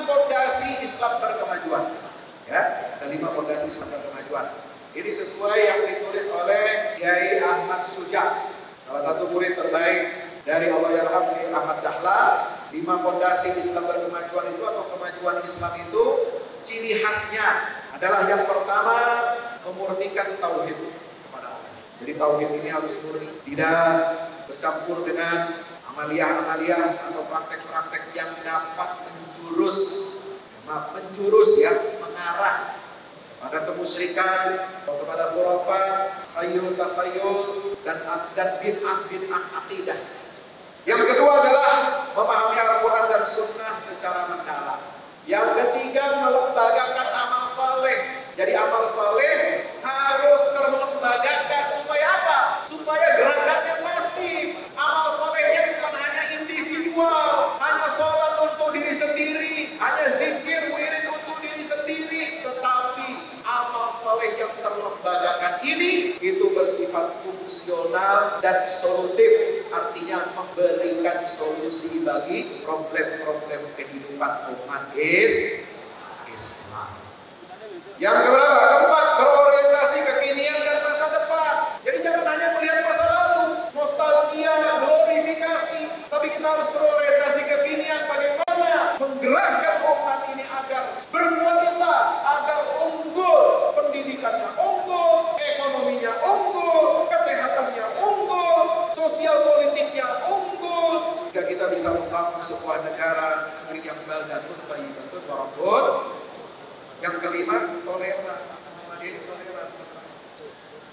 pondasi Islam berkemajuan. Ya, ada 5 pondasi Islam berkemajuan. Ini sesuai yang ditulis oleh Kiai Ahmad Suja, salah satu murid terbaik dari Allahyarham Kiai Ahmad Dahlan. 5 pondasi Islam berkemajuan itu atau kemajuan Islam itu ciri khasnya adalah yang pertama memurnikan tauhid kepada Allah. Jadi tauhid ini harus murni, tidak bercampur dengan amaliyah-amaliyah atau praktek-praktek yang dapat menjurus mengarah pada kemusyrikan, kepada khurafat, takhayul dan bid'ah akidah. Yang kedua adalah memahami Al-Quran dan Sunnah secara mendalam. Yang ketiga melembagakan amal saleh. Jadi amal saleh harus terlembagakan supaya apa? Supaya gerakannya masif. Amal salehnya bukan hanya individual, hanya sholat untuk diri sendiri, hanya zikir wirid untuk diri sendiri, tetapi amal saleh yang terlembagakan ini itu bersifat fungsional dan solutif, artinya memberikan solusi bagi problem-problem kehidupan umat Islam. Yang keberapa? Keempat, berorientasi kekinian dan masa depan. Jadi jangan hanya melihat masa lalu, nostalgia, glorifikasi, tapi kita harus berorientasi kekinian, bagaimana menggerakkan umat ini agar berkualitas, agar unggul, pendidikannya unggul, ekonominya unggul, kesehatannya unggul, sosial politiknya unggul, jika kita bisa membangun sebuah negara, negeri yang baldatun thayyibatun wa rabbun. Yang kelima, toleran. Muhammadiyah toleran.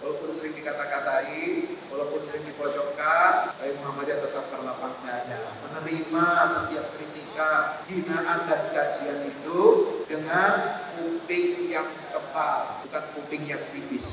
Walaupun sering dikata-katai, walaupun sering dipojokkan, tapi Muhammadiyah tetap berlapang dada, menerima setiap kritikan, hinaan dan cacian itu dengan kuping yang tebal, bukan kuping yang tipis.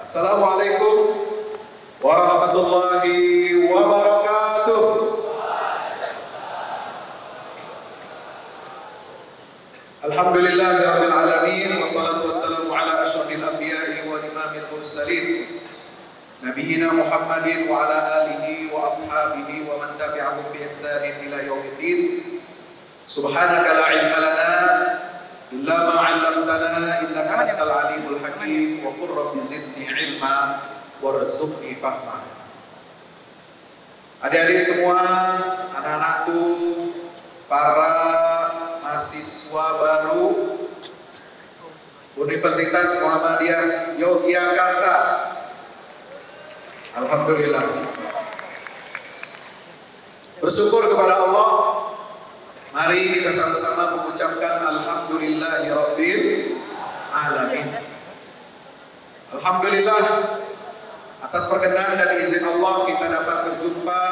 Assalamualaikum warahmatullahi wabarakatuh. Alhamdulillahirabbil alamin, wassalatu wassalamu ala asyrafil anbiya'i wa imamil mursalin nabiyina Muhammadin wa ala alihi wa ashabihi wa man tabi'ahum bi ihsanin ila yaumiddin. Subhanaka la ilma lana illa ma 'allamtana innaka antal alimul hakim wa qur rabbi zidni ilma warzuqni fahma. Adik-adik semua, anak-anakku, para mahasiswa baru Universitas Muhammadiyah Yogyakarta, alhamdulillah, bersyukur kepada Allah. Mari kita sama-sama mengucapkan alhamdulillahirabbil alamin. Alhamdulillah, atas perkenan dan izin Allah kita dapat berjumpa,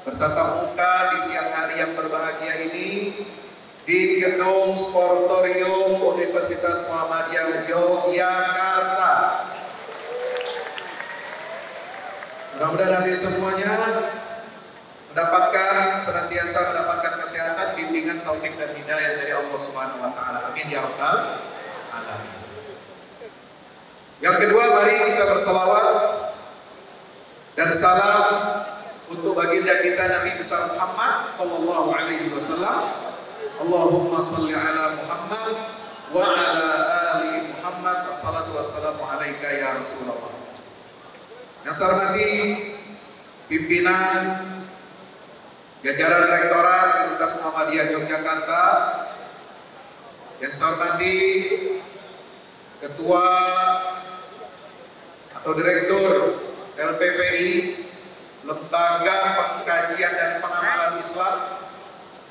bertatap muka di siang hari yang berbahagia ini di gedung Sportorium Universitas Muhammadiyah Yogyakarta. Mudah-mudahan nanti semuanya senantiasa mendapatkan kesehatan, bimbingan, taufik dan hidayah dari Allah Subhanahu wa taala. Amin ya rabbal alamin. Yang kedua, mari kita bersalawat dan salam untuk baginda kita Nabi besar Muhammad sallallahu alaihi wasallam. Allahumma salli ala Muhammad wa ala ali Muhammad. Assalatu wassalamu alaika ya Rasulullah. Yang saya hormati pimpinan jajaran Rektorat Universitas Muhammadiyah Yogyakarta, yang saya hormati Ketua atau Direktur LPPI, Lembaga Pengkajian dan Pengamalan Islam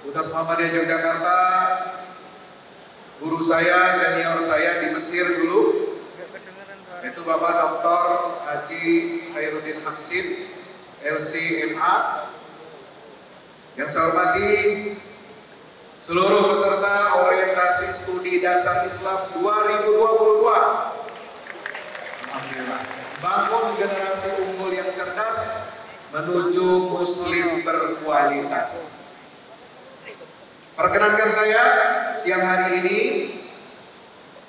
Universitas Muhammadiyah Yogyakarta, guru saya, senior saya di Mesir dulu, yaitu Bapak SIM LCMA. Yang saya hormati seluruh peserta orientasi studi dasar Islam 2022. Alhamdulillah, bangun generasi unggul yang cerdas menuju muslim berkualitas. Perkenankan saya siang hari ini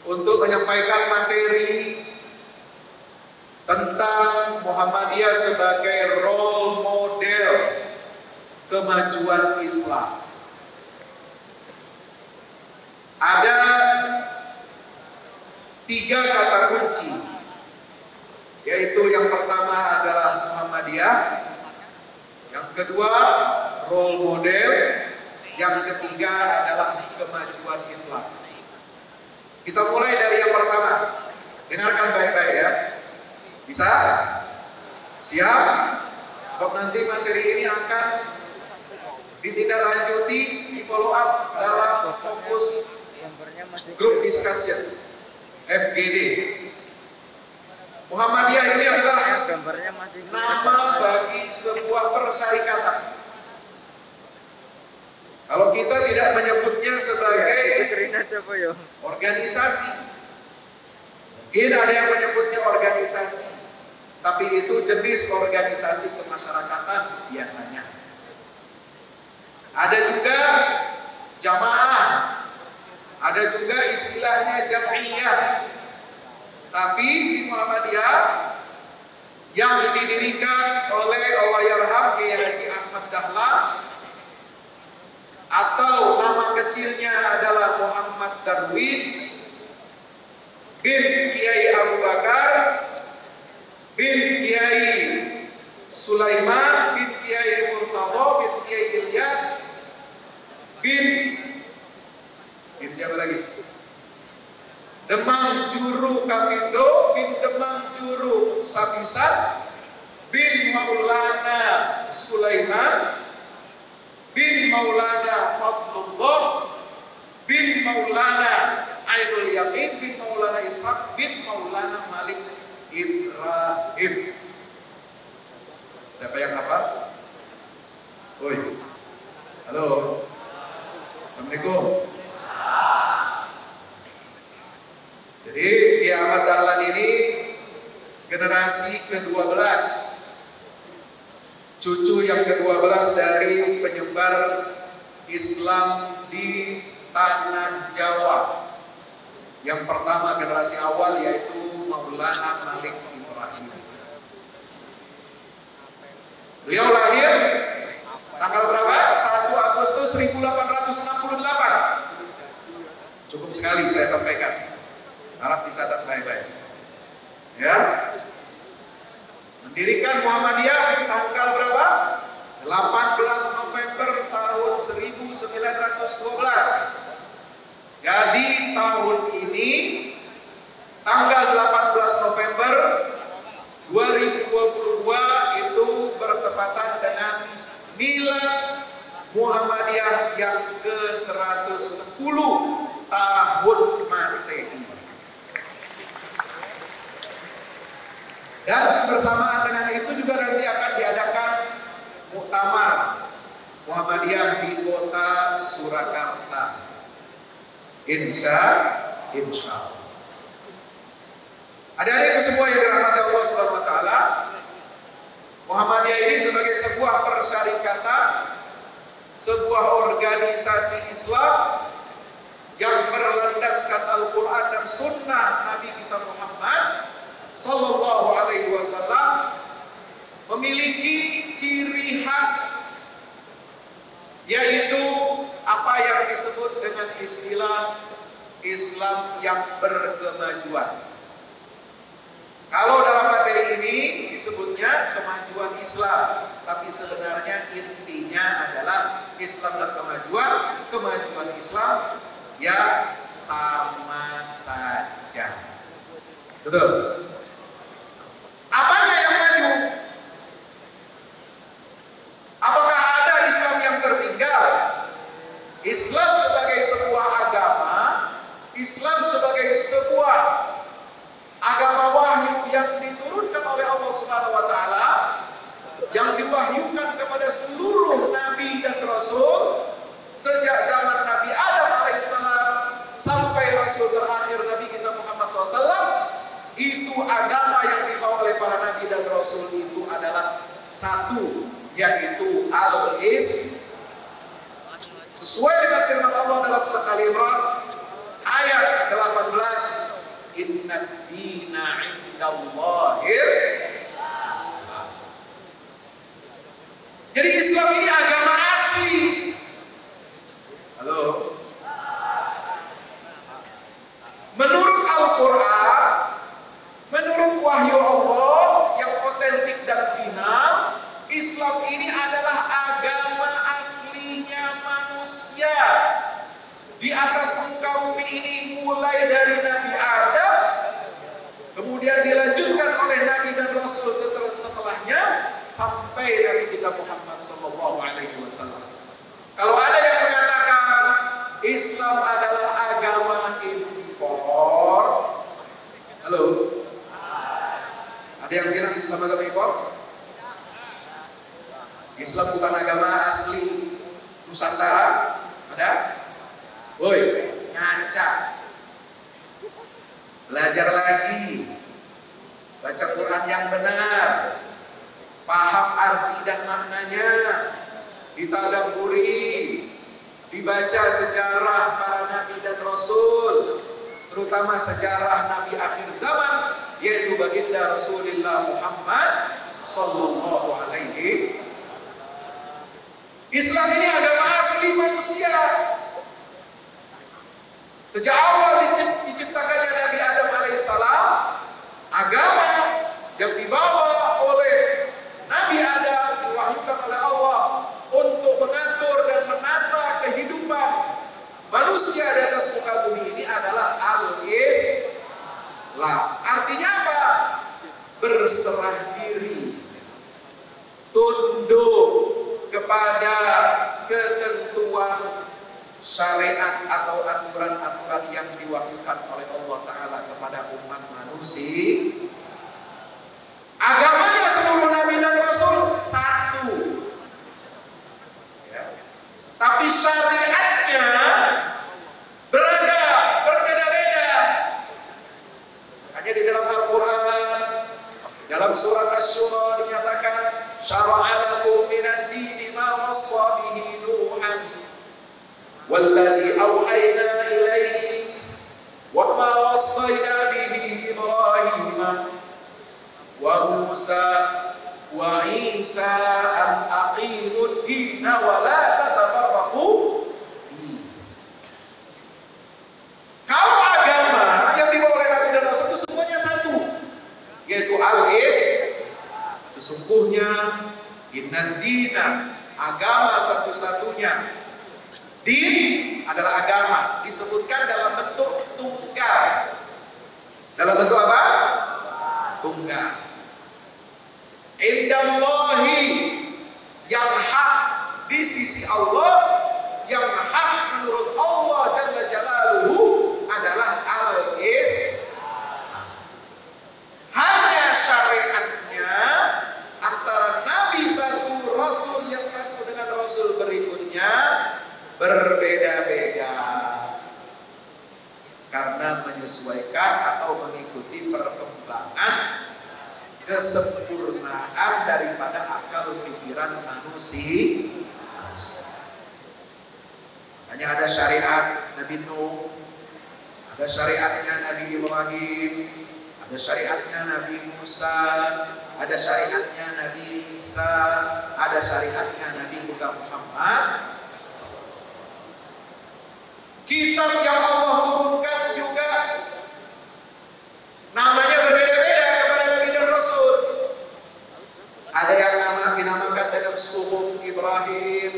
untuk menyampaikan materi tentang Muhammadiyah sebagai role model kemajuan Islam. Ada 3 kata kunci, yaitu yang pertama adalah Muhammadiyah, yang kedua role model, yang ketiga adalah kemajuan Islam. Kita mulai dari yang pertama. Dengarkan baik-baik ya. Bisa? Siap? Sebab nanti materi ini akan ditindaklanjuti, di follow up dalam fokus group discussion FGD. Muhammadiyah ini adalah nama bagi sebuah persyarikatan. Kalau kita tidak menyebutnya sebagai organisasi, mungkin ada yang menyebutnya organisasi, tapi itu jenis organisasi kemasyarakatan biasanya. Ada juga jamaah, ada juga istilahnya jam'iyah. Tapi di Muhammadiyah yang didirikan oleh Allahyarham Kiai Haji Ahmad Dahlan, atau nama kecilnya adalah Muhammad Darwis bin Kiai Abu Bakar bin Kiai Sulaiman bin Kiai Murtadha bin Kiai Ilyas bin siapa lagi? Demang Juru Kapindo bin Demang Juru Sabisan bin Maulana Sulaiman bin Maulana Fadlullah bin Maulana Ainul Yamin bin Maulana Ishaq bin Maulana Malik Ibrahim. Siapa yang apa? Oi. Halo. Assalamualaikum. Jadi Kiai Ahmad Dahlan ini generasi ke-12, cucu yang ke-12 dari penyebar Islam di tanah Jawa. Yang pertama generasi awal yaitu Maulana Malik Ibrahim. Beliau lahir tanggal berapa? 1 Agustus 1868. Cukup sekali saya sampaikan. Harap dicatat baik-baik. Ya. Mendirikan Muhammadiyah tanggal berapa? 18 November tahun 1912. Jadi tahun ini tanggal 18 November 2022 itu bertepatan dengan milad Muhammadiyah yang ke-110 tahun Masehi. Dan bersamaan dengan itu juga nanti akan diadakan muktamar Muhammadiyah di kota Surakarta. Insya Allah. Adik-adikku semua yang dirahmati Allah Subhanahu wa taala, Muhammadiyah ini sebagai sebuah persyarikatan, sebuah organisasi Islam yang berlandaskan Al-Quran dan Sunnah Nabi kita Muhammad Sallallahu Alaihi Wasallam, memiliki ciri khas, yaitu apa yang disebut dengan istilah Islam yang berkemajuan. Kalau dalam materi ini disebutnya kemajuan Islam, tapi sebenarnya intinya adalah Islam berkemajuan, kemajuan Islam ya sama saja. Betul? Apanya yang maju? Apakah ada Islam yang tertinggal? Islam sebagai sebuah agama, Islam sebagai sebuah agama wahyu yang diturunkan oleh Allah Subhanahu wa taala yang diwahyukan kepada seluruh nabi dan rasul sejak zaman Nabi Adam alaihissalam sampai rasul terakhir Nabi kita Muhammad SAW. Itu agama yang dibawa oleh para nabi dan rasul itu adalah satu, yaitu al-Islam. Sesuai dengan firman Allah dalam surat Al-Imran ayat 18, innad dina indallahir Islam. Jadi Islam ini agama asli. Halo. Menurut Al-Quran, menurut wahyu Allah yang otentik dan final, Islam ini adalah agama aslinya manusia di atas muka bumi ini, mulai dari Nabi Adam, kemudian dilanjutkan oleh Nabi dan Rasul setelahnya sampai Nabi kita Muhammad SAW. Kalau ada yang mengatakan Islam adalah agama impor, halo, ada yang bilang Islam agama impor? Islam bukan agama asli Nusantara, ada? Woi, ngaca. Belajar lagi, baca Quran yang benar, paham arti dan maknanya, ditadabburi, dibaca sejarah para nabi dan rasul, terutama sejarah nabi akhir zaman, yaitu baginda Rasulullah Muhammad sallallahu alaihi. Islam ini agama asli manusia. Sejak awal diciptakannya Nabi Adam alaihissalam, agama yang dibawa oleh Nabi Adam diwahyukan oleh Allah untuk mengatur dan menata kehidupan manusia di atas muka bumi ini adalah al-Islam. Artinya apa? Berserah diri, tunduk kepada ketentuan syariat atau aturan-aturan yang diwahyukan oleh Allah Ta'ala kepada umat manusia. Agamanya seluruh nabi dan rasul satu, ya. Tapi syariatnya beragam, berbeda-beda. Hanya di dalam Al-Quran, dalam surat Asy-Syura dinyatakan syara'a lakum minad dini ma wassa bihi Nuhan walladzi auhayna ilaik wa ma wassayna bihi Ibrahim wa Musa wa Isa an aqimud dina wa la tatafarraqu fi. Kalau agama yang dibawa oleh Nabi dan Rasul itu semuanya satu, yaitu al-Islam. Sesungguhnya innad dina, agama satu-satunya. Din adalah agama, disebutkan dalam bentuk tunggal. Dalam bentuk apa? Tunggal. Indallahi, yang hak di sisi Allah, yang hak menurut Allah Jalla Jalaluhu adalah al-Islam. Hanya syariatnya antara Nabi satu, Rasul yang satu dengan Rasul berikutnya berbeda-beda karena menyesuaikan atau mengikuti perkembangan kesempurnaan daripada akal pikiran manusia. Hanya ada syariat Nabi Nuh, ada syariatnya Nabi Ibrahim, ada syariatnya Nabi Musa, ada syariatnya Nabi Isa, ada syariatnya Nabi kita Muhammad. Kitab yang Allah turunkan juga namanya berbeda-beda kepada Nabi dan Rasul. Ada yang dinamakan dengan Suhuf Ibrahim,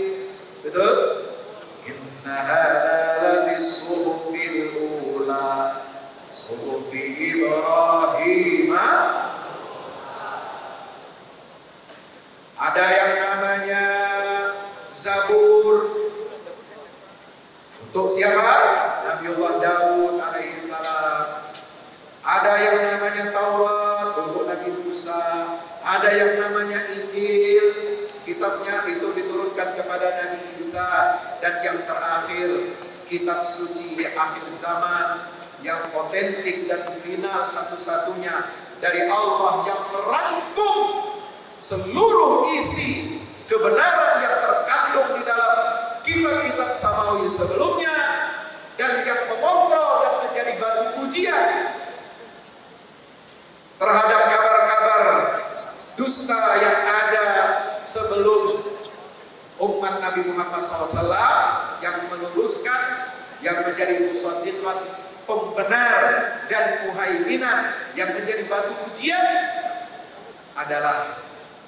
betul? Inna hadza lafi suhufil ula suhufi Ibrahim. Ada yang namanya Zabur. Untuk siapa? Nabiullah Daud alaihissalam. Ada yang namanya Taurat untuk Nabi Musa. Ada yang namanya Injil kitabnya itu diturunkan kepada Nabi Isa, dan yang terakhir kitab suci akhir zaman yang otentik dan final satu-satunya dari Allah yang merangkum seluruh isi kebenaran yang terkandung di dalam kitab-kitab samawi sebelumnya, dan yang mengontrol dan menjadi batu ujian terhadap kabar-kabar dusta yang ada sebelum umat Nabi Muhammad SAW, yang meluruskan, yang menjadi musaddiqan, pembenar dan muhaiminan, yang menjadi batu ujian adalah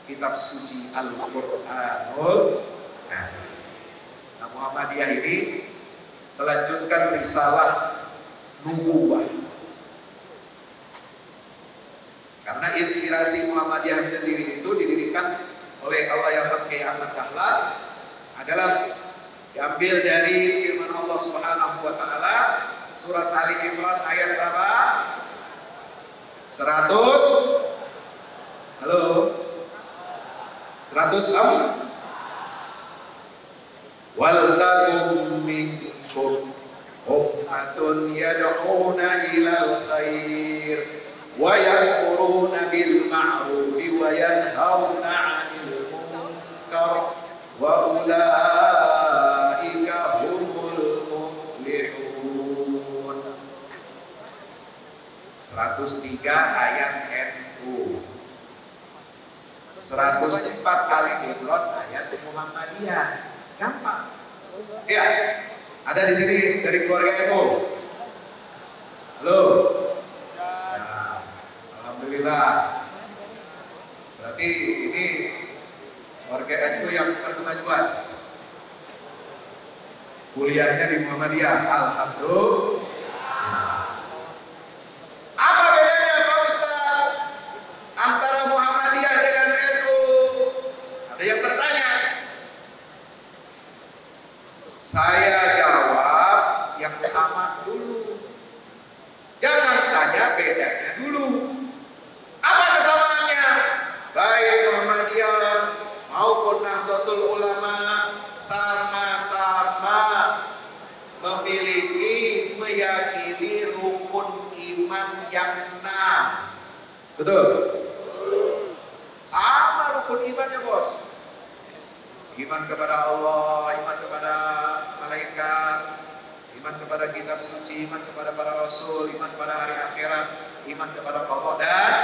kitab suci Al-Qur'anul Karim. Nah, Muhammadiyah ini melanjutkan risalah nubuwah. Karena inspirasi Muhammadiyah sendiri itu didirikan oleh Allahyarham Kiai Ahmad Dahlan adalah diambil dari firman Allah Subhanahu wa taala surat Ali Imran ayat berapa? 100. Halo. 100 wal takum minkum ummatun yad'una ilal khair wa ya'muruna bil ma'ruf wa yanhauna 'anil munkar wa ulaika humul muflihun. 103 ayat NU, 104 kali Imran ayat Muhammadiyah. Gampang. Ya, ada di sini dari keluarga NU. Halo. Ya, alhamdulillah. Berarti ini warga NU yang berkemajuan. Kuliahnya di Muhammadiyah. Alhamdulillah. Apa bedanya Pak Ustaz antara Muhammadiyah dengan NU? Ada yang bertanya. Saya jawab yang sama dulu. Jangan tanya bedanya dulu. Apa kesamaannya? Baik Muhammadiyah maupun Nahdlatul Ulama sama-sama memiliki, meyakini rukun iman yang 6. Betul? Sama rukun imannya, bos. Iman kepada Allah, iman kepada malaikat, iman kepada kitab suci, iman kepada para rasul, iman kepada hari akhirat, iman kepada qada, dan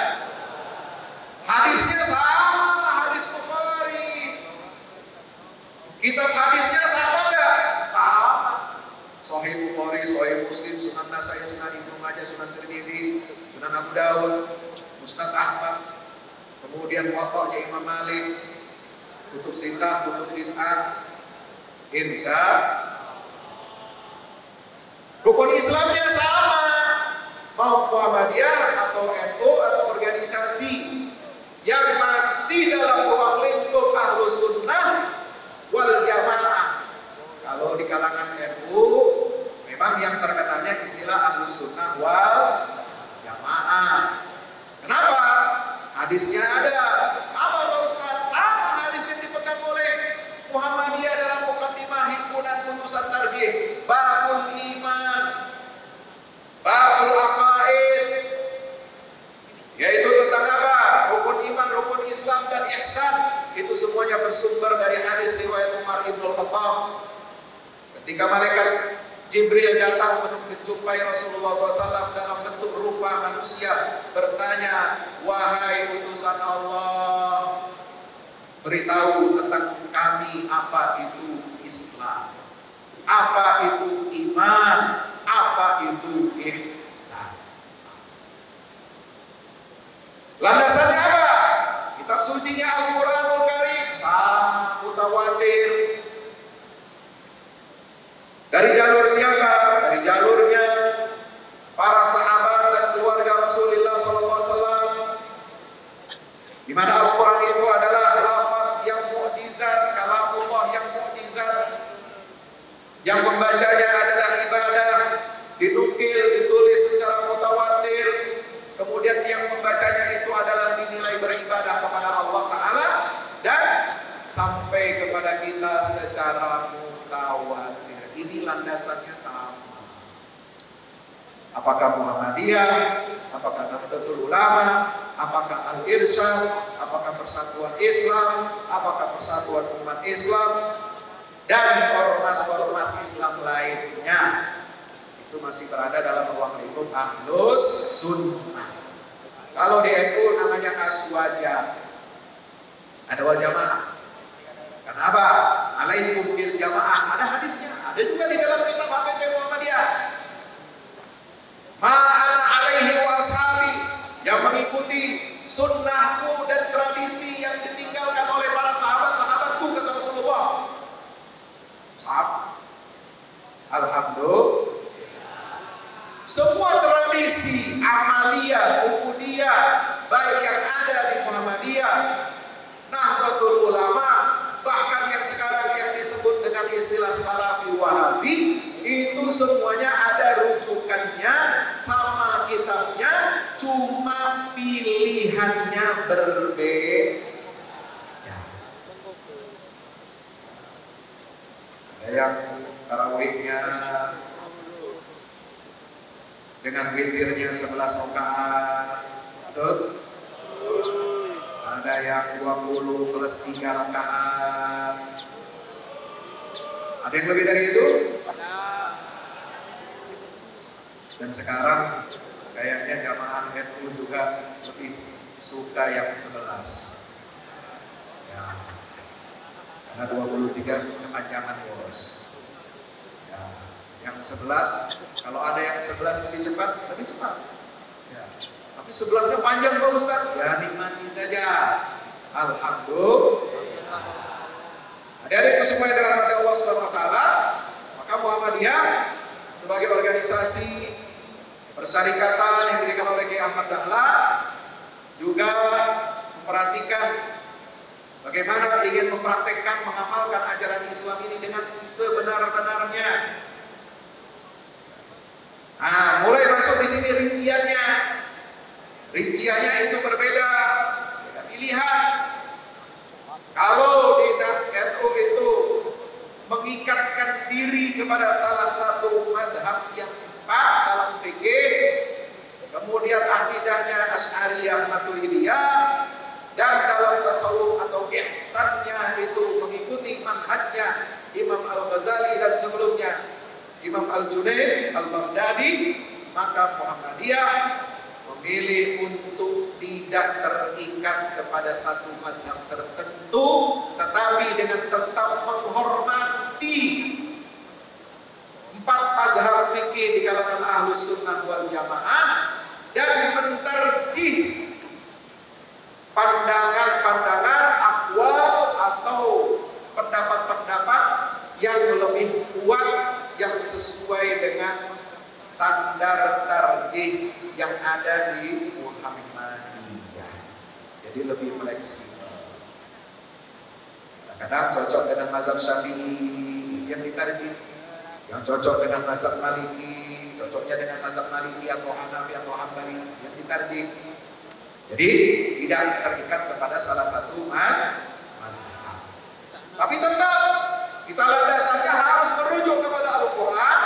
hadisnya sama, hadis Bukhari. Kitab hadisnya sama enggak? Sama. Sahih Bukhari, Sahih Muslim, Sunan Nasai, Sunan Ibnu Majah, Sunan Tirmidzi, Sunan Abu Daud, Musnad Ahmad, kemudian Muwatta'nya Imam Malik, Kutub Sittah, Kutub Tis'ah, insya. Rukun Islamnya sama, mau Muhammadiyah atau NU atau organisasi yang masih dalam ruang lingkup Ahlus Sunnah wal Jamaah. Kalau di kalangan NU memang yang terkenalnya istilah Ahlus Sunnah wal Jamaah. Kenapa? Hadisnya ada. Apa Pak Ustaz? Sama hadis yang dipegang oleh Muhammadiyah dalam Muqaddimah Himpunan Putusan Targhib. Babul iman, babul aqaid, yaitu tentang apa? Rukun iman, rukun Islam dan ihsan. Itu semuanya bersumber dari hadis riwayat Umar Ibn Khattab. Ketika malaikat Jibril datang menjumpai Rasulullah SAW dalam bentuk rupa manusia, bertanya, wahai utusan Allah, beritahu tentang kami apa itu Islam, apa itu iman, apa itu ihsan. Landasannya apa? Kitab sucinya Al-Qur'anul Karim, sama, mutawatir. Dari jalur siapa? Dari jalurnya para sahabat dan keluarga Rasulullah SAW. Di mana Al-Quran itu adalah lafaz yang mukjizat, kalamullah yang mukjizat. Yang membacanya adalah ibadah, dinukil, ditulis secara mutawatir. Kemudian yang membacanya itu adalah dinilai beribadah kepada Allah Ta'ala, dan sampai kita secara mutawatir. Ini landasannya sama. Apakah Muhammadiyah, apakah Nahdlatul Ulama, apakah Al-Irsyad, apakah Persatuan Islam, apakah Persatuan Umat Islam, dan ormas-ormas Islam lainnya, itu masih berada dalam ruang lingkup Ahlus Sunnah. Kalau di NU namanya Aswaja, ada wal jamaah. Kenapa? Alaikum bil jamaah. Ada hadisnya, ada juga di dalam kitab HPT Muhammadiyah. Ma'ana alaihi wa ashabi, yang mengikuti sunnahku dan tradisi yang ditinggalkan oleh para sahabat-sahabatku, kata Rasulullah. Sahabat. Alhamdulillah. Semua tradisi amaliyah, ubudiyah, baik yang ada di Muhammadiyah, Nahdlatul Ulama, bahkan yang sekarang yang disebut dengan istilah Salafi Wahabi, itu semuanya ada rujukannya, sama kitabnya, cuma pilihannya berbeda. Ada yang tarawihnya dengan witirnya 11 rakaat, betul? Ada yang 20 plus 3 rakaat. Ada yang lebih dari itu? Dan sekarang kayaknya jamaah NU juga lebih suka yang 11. Ya. Karena 23 kepanjangan bos. Ya. Yang 11, kalau ada yang 11 lebih cepat, lebih cepat. Ya. Tapi 11-nya panjang Pak Ustaz, ya nikmati saja. Alhamdulillah. Adik-adikku semua yang dirahmati Allah Subhanahu wa taala, maka Muhammadiyah sebagai organisasi persyarikatan yang didirikan oleh Kiai Ahmad Dahlan juga memperhatikan bagaimana ingin mempraktekkan, mengamalkan ajaran Islam ini dengan sebenar-benarnya. Nah, mulai masuk di sini rinciannya. Rinciannya itu berbeda, beda pilihan. Kalau di NU itu mengikatkan diri kepada salah satu madhab yang empat dalam fikih, kemudian akidahnya Asy'ariyah Maturidiyah, dan dalam tasawuf atau ihsannya itu mengikuti manhajnya Imam Al-Ghazali dan sebelumnya Imam Al-Junaid Al-Baghdadi, maka Muhammadiyah memilih untuk tidak terikat kepada satu mazhab tertentu, tetapi dengan tetap menghormati empat mazhab fikih di kalangan Ahlus Sunnah wal Jamaah dan mentarjih pandangan-pandangan, akwal atau pendapat-pendapat yang lebih kuat, yang sesuai dengan standar tarjih yang ada di Muhammadiyah. Jadi lebih fleksibel. Kadang-kadang cocok dengan mazhab Syafi'i yang ditarjih, yang cocok dengan mazhab Maliki, cocoknya dengan mazhab Maliki atau Hanafi atau Hambali yang ditarjih. Jadi tidak terikat kepada salah satu mazhab. Tapi tetap kita landasannya harus merujuk kepada Al-Quran,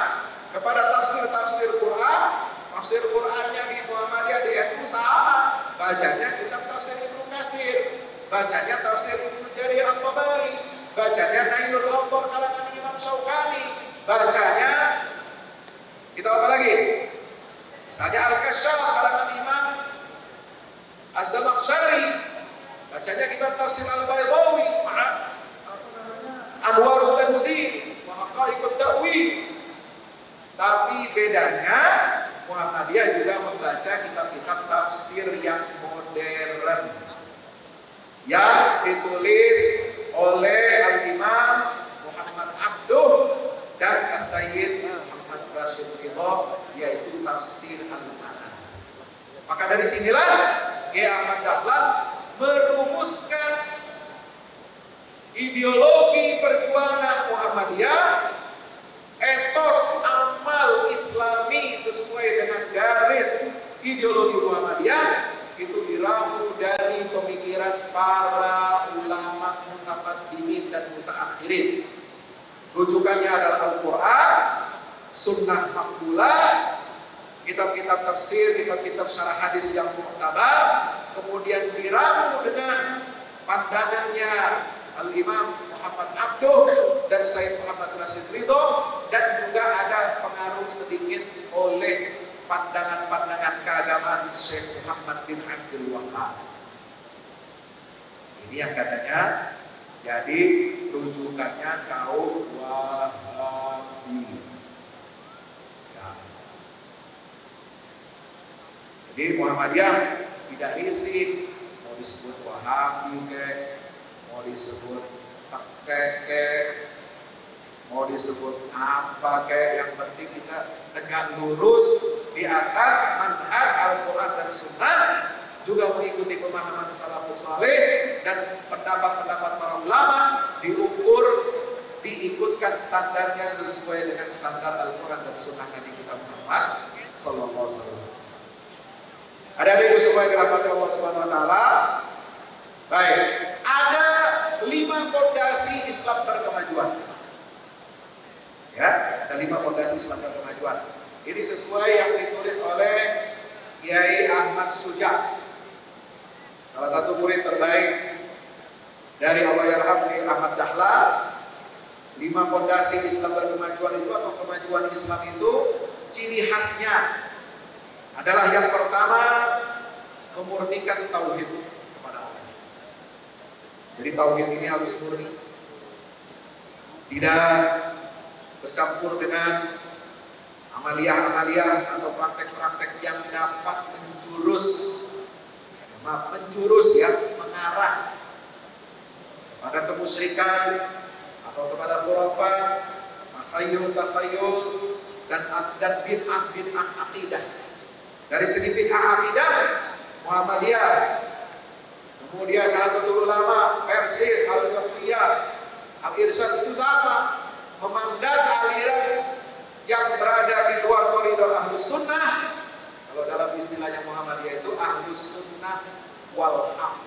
kepada tafsir-tafsir Quran. Tafsir Qurannya di Muhammadiyah, di NU sama. Bacanya kitab tafsir Ibnu Katsir, bacanya tafsir Ibnu Jarir At-Tabari, bacanya Nailul Awtar kalangan Imam Syaukani, bacanya kitab apa lagi? Misalnya Al-Kasyaf kalangan Imam Az-Zamakhsyari, bacanya kitab tafsir Al-Baydawi, Anwarut Tanzil wa Haqa'iqut Ta'wil. Tapi bedanya Muhammadiyah juga membaca kitab-kitab tafsir yang modern yang ditulis oleh Al-Imam Muhammad Abduh dan As-Sayyid Muhammad Rashid Ridho, yaitu tafsir Al-Mana. Maka dari sinilah Kiai Ahmad Dahlan merumuskan ideologi perjuangan Muhammadiyah, etos amal Islami sesuai dengan garis ideologi Muhammadiyah, itu diramu dari pemikiran para ulama mutaqaddimin dan mutaakhirin. rujukannya adalah Al-Quran, Sunnah Maqbulah, kitab-kitab tafsir, kitab-kitab syarah hadis yang mu'tabar, kemudian diramu dengan pandangannya Al-Imam Muhammad Abduh dan Sayyid Muhammad Rashid Ridho, dan juga ada pengaruh sedikit oleh pandangan-pandangan keagamaan Syekh Muhammad bin Abdul Wahab. Ini yang katanya jadi rujukannya kaum Wahabi. Ya. Jadi Muhammadiyah tidak risih, mau disebut Wahabi mau disebut Tekek mau disebut apa yang penting kita tegak lurus di atas manhaj Al-Quran dan Sunnah, juga mengikuti pemahaman salafus saleh dan pendapat-pendapat para ulama, diukur, diikutkan standarnya sesuai dengan standar Al-Quran dan Sunnah Nabi kita Muhammad Sallallahu Alaihi Wasallam. Adik-adikku semua yang dirahmati Allah Subhanahu Wa Taala. Baik, ada 5 fondasi Islam berkemajuan. Ya, ada 5 fondasi Islam berkemajuan. Ini sesuai yang ditulis oleh Kiai Ahmad Suja, salah satu murid terbaik dari Allahyarham Kiai Ahmad Dahlan. 5 fondasi Islam berkemajuan itu atau kemajuan Islam itu ciri khasnya adalah yang pertama memurnikan tauhid kepada Allah. Jadi tauhid ini harus murni, tidak bercampur dengan amalia-amalia atau praktek-praktek yang dapat menjurus ya, mengarah pada kemusyrikan atau kepada khurafat, takhayul dan bid'ah akidah. Dari segi bid'ah akidah, Muhammadiyah, kemudian Nahdlatul Ulama, Persis, Al-Wasliyah, Al-Irsyad itu sama, memandang aliran yang berada di luar koridor Ahlus Sunnah. Kalau dalam istilahnya Muhammadiyah itu Ahlus Sunnah wal Haq.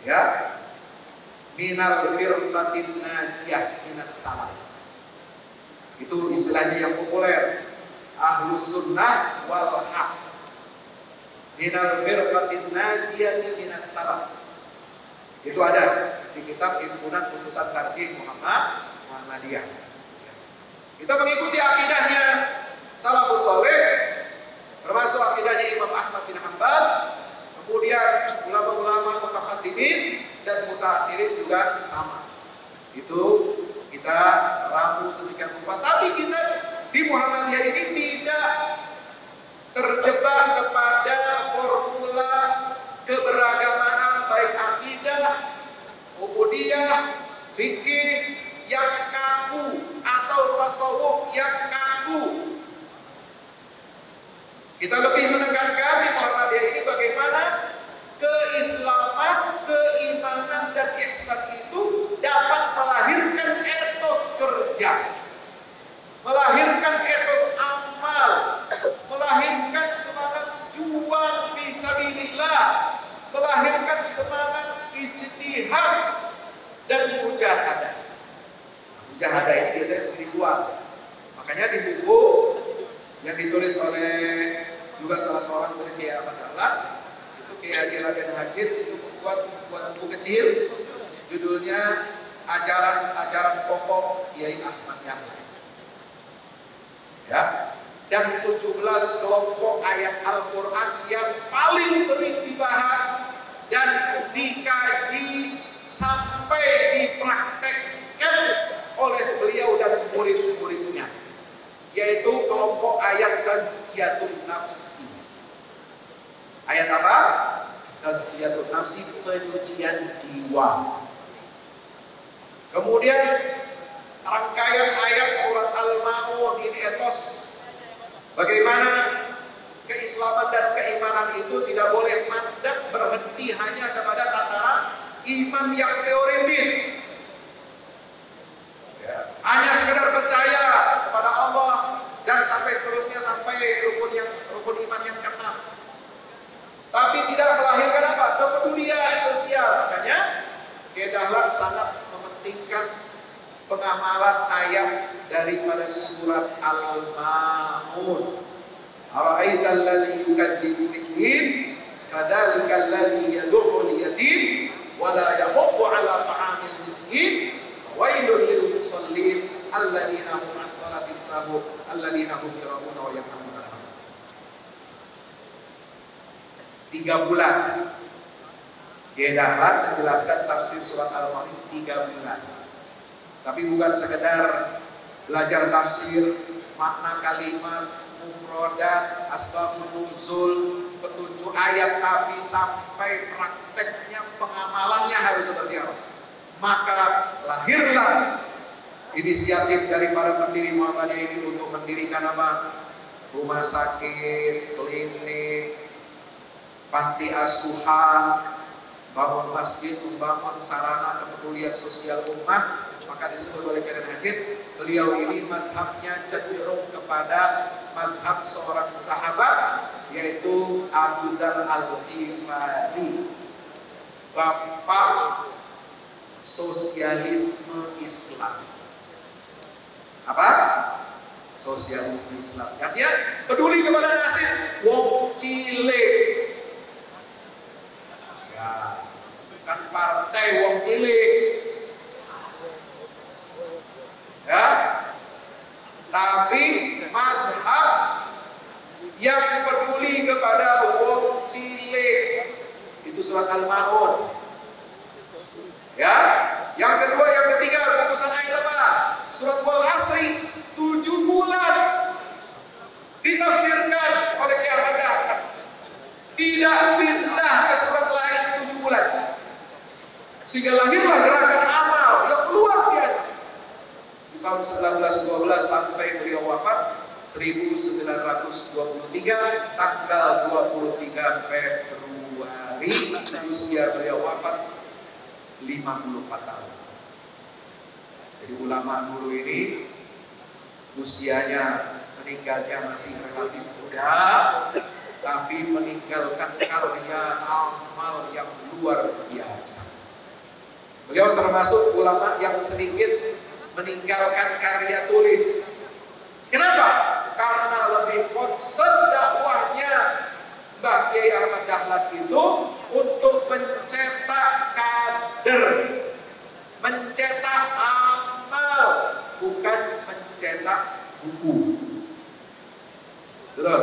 Ya, minal firqatin najiyah minas salaf. Itu istilahnya yang populer. Ahlus Sunnah wal Haq. Minal firqatin najiyah minas salaf. Itu ada di kitab Himpunan Putusan Tarjih Muhammadiyah. Kita mengikuti akidahnya salafus saleh, termasuk akidahnya Imam Ahmad bin Hanbal, kemudian ulama-ulama mutaqaddimin dan mutaakhirin juga sama. Itu kita ramu sedemikian rupa. Tapi kita di Muhammadiyah ini tidak terjebak kepada formula keberagamaan baik akidah, ubudiyah, fikih yang kaku atau tasawuf yang kaku. Kita lebih menekankan di Muhammadiyah ini bagaimana keislaman, keimanan dan ihsan itu dapat melahirkan etos kerja, melahirkan etos amal, melahirkan semangat juang fisabilillah, melahirkan semangat ijtihad dan mujahadah. Mujahadah ini biasanya spiritual. Makanya di buku yang ditulis oleh juga salah seorang murid Kiai Ahmad Dahlan, itu Kiai Haji Raden Hajid itu membuat buku kecil, judulnya Ajaran Pokok Kiai Ahmad Dahlan. Ya, dan 17 kelompok ayat Al-Quran yang paling sering dibahas dan dikaji sampai dipraktekkan oleh beliau dan murid-muridnya, yaitu kelompok ayat tazkiyatun nafsi. Ayat apa? Tazkiyatun nafsi, penyucian jiwa. Kemudian rangkaian ayat surat Al-Ma'un, ini etos bagaimana keislaman dan keimanan itu tidak boleh mandek berhenti hanya kepada tataran iman yang teoritis, ya, hanya sekedar percaya kepada Allah dan sampai seterusnya sampai rukun iman yang keenam, tapi tidak melahirkan apa? Kepedulian sosial. Makanya Kiai Dahlan sangat mementingkan pengamalan ayat daripada surat Al-Ma'un. Ara'aital ladzi yukadzibu bid-din fadzalika alladzi yad'u al-yatim wa la yahuddu 'ala ta'amil miskin fawailul lil musallin alladzina hum 'an salatihim sahun alladzina hum yura'una wa yamna'una. 3 bulan. Kiai Dahlan menjelaskan tafsir surat Al-Ma'un 3 bulan. Tapi bukan sekedar belajar tafsir, makna kalimat, mufradat, asbabun nuzul, petunjuk ayat, tapi sampai prakteknya, pengamalannya harus seperti apa. Maka lahirlah inisiatif dari para pendiri Muhammadiyah ini untuk mendirikan apa? Rumah sakit, klinik, panti asuhan, bangun masjid, membangun sarana kepedulian sosial umat. Maka disebut oleh Karen Hafid, beliau ini mazhabnya cenderung kepada mazhab seorang sahabat, yaitu Abu Dzar Al-Ghifari, bapak sosialisme Islam. Apa? Sosialisme Islam. Artinya peduli kepada nasib wong cilik. Ya, bukan partai wong cilik. Ya, tapi mazhab yang peduli kepada wong cilik. Itu surat Al-Ma'un. Ya, yang kedua, yang ketiga, bungkusan ayat apa? Surat Wal Asri, 7 bulan ditafsirkan oleh Kiai Ahmad Dahlan. Tidak pindah ke surat lain 7 bulan. Sehingga lahirlah gerakan amal yang luar biasa. Tahun 1912 sampai beliau wafat 1923 tanggal 23 Februari usia beliau wafat 54 tahun. Jadi ulama dulu ini usianya meninggalnya masih relatif muda, tapi meninggalkan karya amal yang luar biasa. Beliau termasuk ulama yang sedikit meninggalkan karya tulis. Kenapa? Karena lebih concern dakwahnya Mbah Kiai Ahmad Dahlan itu untuk mencetak kader, mencetak amal, bukan mencetak buku. Betul?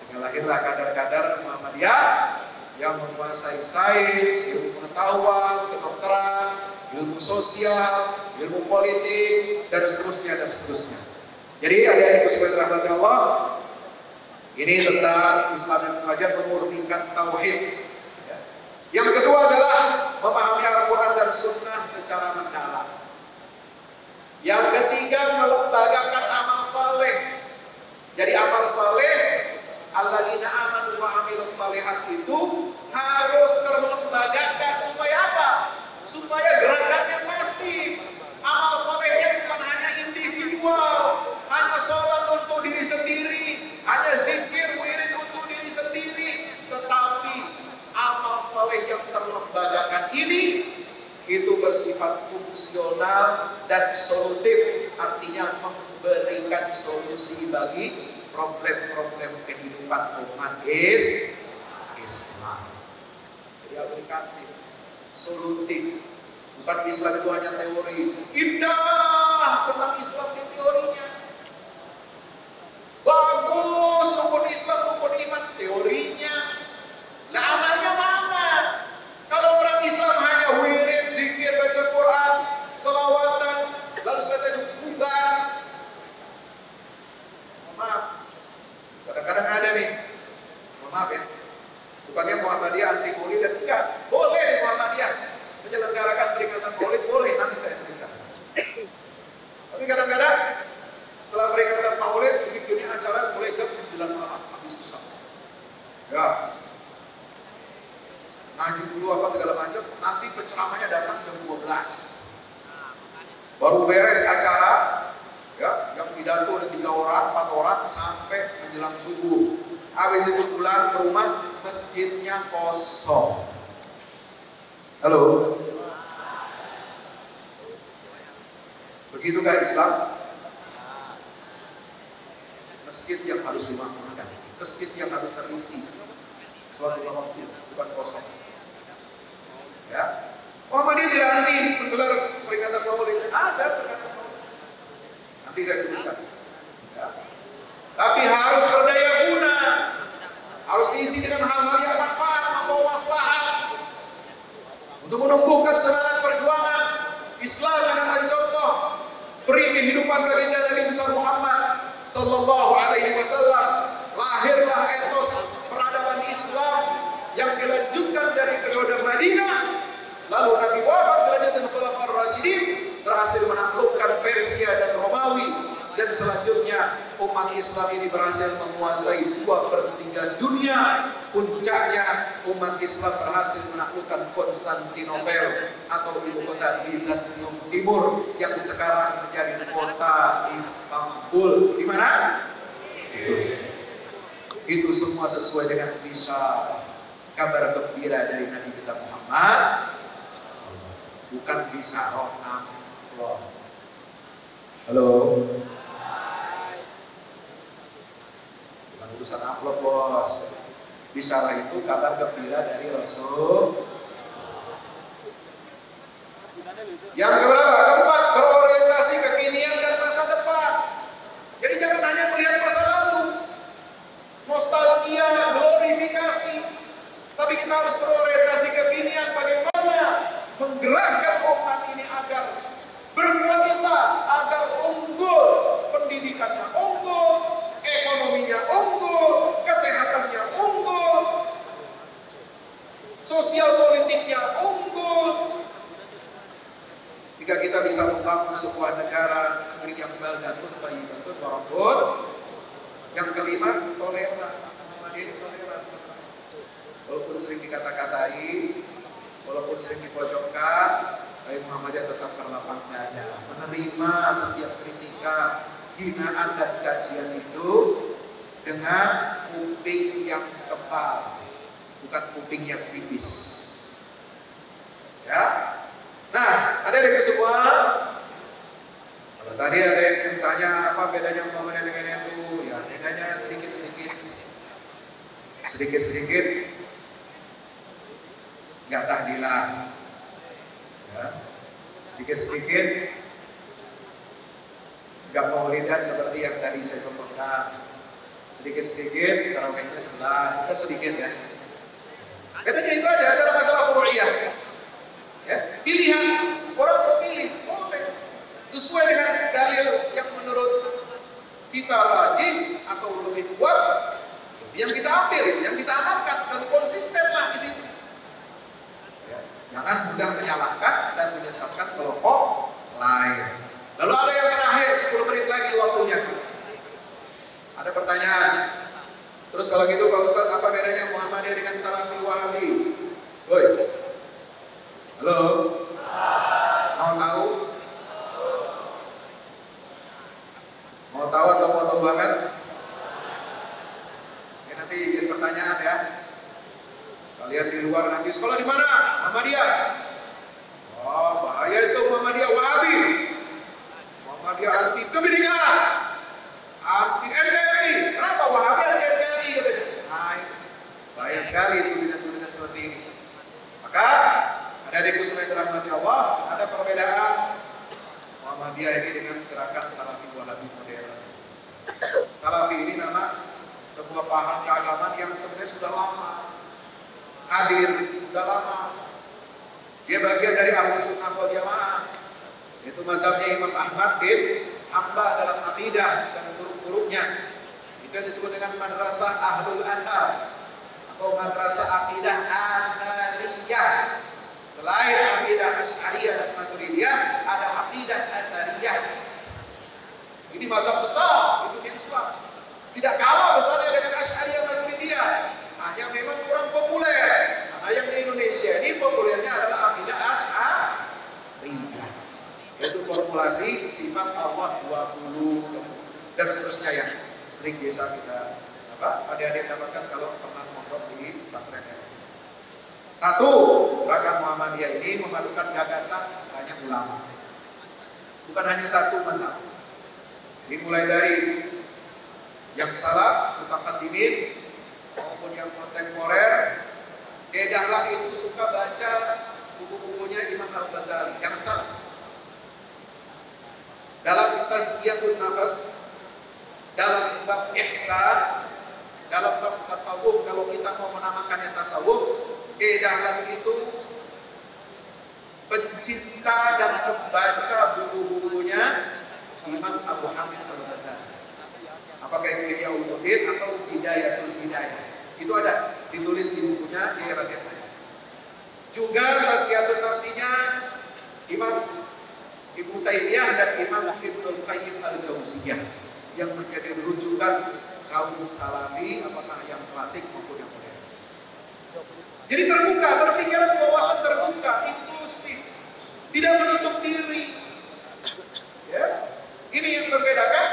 Sehingga lahirlah kader-kader Muhammadiyah yang menguasai sains, ilmu pengetahuan, kedokteran, ilmu sosial, ilmu politik, dan seterusnya dan seterusnya. Jadi adik-adik sekalian rahmati Allah, ini tentang Islam yang mengajar memurnikan tauhid. Ya. Yang kedua adalah memahami Al-Quran dan Sunnah secara mendalam. Yang ketiga, melembagakan amal saleh. Jadi amal saleh, alladzina amanu wa amilus shalihat itu harus terlembagakan supaya apa? Supaya gerakannya masif. Amal solehnya bukan hanya individual, hanya sholat untuk diri sendiri, hanya zikir wirid untuk diri sendiri, tetapi amal soleh yang terlembagakan ini itu bersifat fungsional dan solutif, artinya memberikan solusi bagi problem-problem kehidupan umat Islam. Jadi aplikatif, solutif. Bukan Islam itu hanya teori. Indah tentang Islam di teorinya. Bagus rukun Islam, rukun iman teorinya. Nah amalnya mana? Kalau orang Islam hanya wirid, zikir, baca Quran, selawatan, lalu sekata bubar. Maaf, kadang-kadang ada nih. Maaf ya. Bukannya Muhammadiyah anti maulid dan enggak. Boleh di Muhammadiyah menyelenggarakan peringatan maulid, boleh, nanti saya sebutkan. Tapi kadang-kadang setelah peringatan maulid bikinnya acara mulai jam 9 malam habis besar. Ya, ngaji dulu apa segala macam, nanti penceramahnya datang jam 12. Baru beres acara, ya, yang pidato ada 3 orang, 4 orang sampai menjelang subuh. Habis itu pulang ke rumah, masjidnya kosong. Halo. Begitukah Islam? Masjid yang harus dimakmurkan, masjid yang harus terisi suatu waktu, bukan kosong. Ya, Muhammadiyah tidak anti menggelar peringatan Maulid, ada peringatan Maulid. Nanti saya sebutkan. Ya. Tapi harus berdaya guna, harus diisi dengan hal-hal yang manfaat, membawa maslahat, untuk menumbuhkan semangat perjuangan Islam dengan mencontoh beri kehidupan baginda Nabi besar Muhammad Sallallahu Alaihi Wasallam. Lahirlah etos peradaban Islam yang dilanjutkan dari periode Madinah, lalu Nabi wafat dilanjutkan Khulafaur Rasyidin, berhasil menaklukkan Persia dan Romawi, dan selanjutnya umat Islam ini berhasil menguasai 2/3 dunia. Puncaknya umat Islam berhasil menaklukkan Konstantinopel atau ibu kota Bizantium Timur yang sekarang menjadi kota Istanbul. Di mana? Itu semua sesuai dengan bisyarah, kabar gembira dari Nabi kita Muhammad, bukan bisyarah amplop. Halo. Bukan urusan amplop, bos. Bisyarah itu kabar gembira dari Rasul. Yang keberapa? Keempat, berorientasi kekinian dan masa depan. Jadi jangan hanya melihat masa lalu, nostalgia, glorifikasi, tapi kita harus berorientasi kekinian, bagaimana menggerakkan umat ini agar berkualitas, agar unggul, pendidikannya unggul, ekonominya unggul, kesehatannya unggul, sosial politiknya unggul, sehingga kita bisa membangun sebuah negara, negeri yang baldatun thayyibatun wa rabbun. Yang kelima, toleran. Muhammadiyah ini toleran. Walaupun sering dikata-katai, walaupun sering dipojokkan, tapi Muhammadiyah tetap berlapang dada, menerima setiap kritikan, hinaan dan cacian itu dengan kuping yang tebal, bukan kuping yang tipis. Ya. Nah, adik-adik semua, kalau tadi ada yang tanya apa bedanya Muhammadiyah dengan NU, ya bedanya sedikit nggak tahdilan, ya. Sedikit nggak maulidan seperti yang tadi saya contohkan, sedikit tarawihnya 11, kan sedikit ya. Bedanya itu aja, antara masalah furu'iyah. Ya, pilihan orang mau pilih boleh sesuai dengan dalil yang menurut kita rajih atau lebih kuat, itu yang kita ambil, itu yang kita amalkan, dan konsistenlah di situ. Ya, jangan mudah menyalahkan dan menyesatkan kelompok lain. Lalu ada yang terakhir, 10 menit lagi waktunya. Ada pertanyaan. Terus kalau gitu Pak Ustadz, apa bedanya Muhammadiyah dengan Salafi Wahabi? Woi. Halo? Mau tahu? Mau tahu atau mau tahu banget? Ini nanti jadi pertanyaan ya. Kalian di luar nanti sekolah di mana? Muhammadiyah. Oh, bahaya itu Muhammadiyah Wahabi. Muhammadiyah anti kebinekaan, anti NKRI. Kenapa Wahabi anti NKRI katanya? Nah, bahaya sekali tudingan-tudingan seperti ini. Maka adik-adikku semua dirahmati Allah, ada perbedaan Muhammadiyah ini dengan gerakan Salafi Wahabi modern. Salafi ini nama sebuah paham keagamaan yang sebenarnya sudah lama hadir, sudah lama. Dia bagian dari Ahlus Sunnah wal Jamaah, yaitu mazhabnya Imam Ahmad bin Hanbal dalam akidah dan furuk-furuknya. Itu yang disebut dengan Madrasah Ahlul Athar atau Madrasah Akidah Athariyah. Selain akidah Asy'ariyah dan Maturidiyah, ada akidah Athariyah. Ini mazhab besar di dunia Islam. Tidak kalah besarnya dengan Asy'ariyah Maturidiyah, hanya memang kurang populer. Karena yang di Indonesia ini populernya adalah akidah Asy'ariyah, yaitu formulasi sifat Allah 20 dan seterusnya yang sering biasa kita adik-adik dapatkan kalau pernah mondok di pesantren. Satu, gerakan Muhammadiyah ini memadukan gagasan banyak ulama. bukan hanya satu mazhab. Jadi mulai dari yang salaf, mutaqaddimin, maupun yang kontemporer, Kiai Dahlan itu suka baca buku-bukunya Imam Al-Ghazali. Jangan salah. Dalam tazkiyatun nafas, dalam bab ihsan, dalam bab tasawuf, kalau kita mau menamakannya tasawuf, Kiai Dahlan itu pencinta dan pembaca buku-bukunya Imam Abu Hamid Al-Ghazali. Apakah itu Ihya Ulumuddin atau Hidayatul Hidayah? Itu ada ditulis di bukunya di Raden Haji. Juga tazkiyatun nafsinya Imam Ibnu Taimiyah dan Imam Ibnul Qayyim Al-Jauziyah yang menjadi rujukan kaum salafi, apakah yang klasik maupun yang modern. Jadi terbuka, berpikiran wawasan terbuka, inklusif, tidak menutup diri. Ya, ini yang membedakan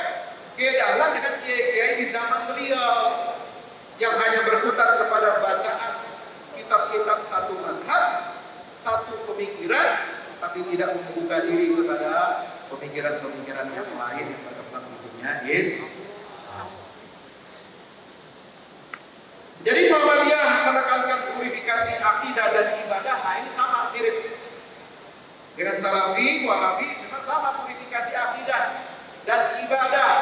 Kiai Dahlan dengan kiai-kiai di zaman beliau yang hanya berkutat kepada bacaan kitab-kitab satu mazhab, satu pemikiran, tapi tidak membuka diri kepada pemikiran-pemikiran yang lain yang berkembang di dunia Islam. Jadi Muhammadiyah menekankan purifikasi akidah dan ibadah. Nah ini sama, mirip dengan Salafi, Wahabi, memang sama purifikasi akidah dan ibadah.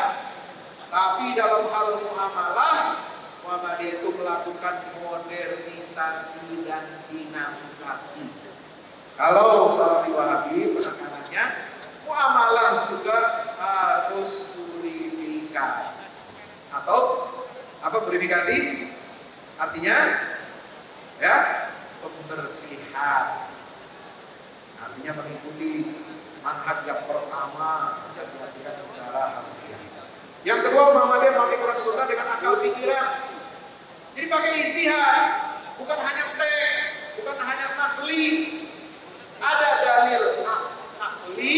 Tapi dalam hal muamalah, Muhammadiyah itu melakukan modernisasi dan dinamisasi. Kalau Salafi Wahabi penekanannya, muamalah juga harus purifikasi. Atau apa purifikasi? Artinya ya pembersihan. Artinya mengikuti manhaj yang pertama dan diartikan secara harfiah. Yang kedua, Muhammadiyah memahami Quran Sunnah dengan akal pikiran. Jadi pakai ijtihad, bukan hanya teks, bukan hanya nakli. Ada dalil nakli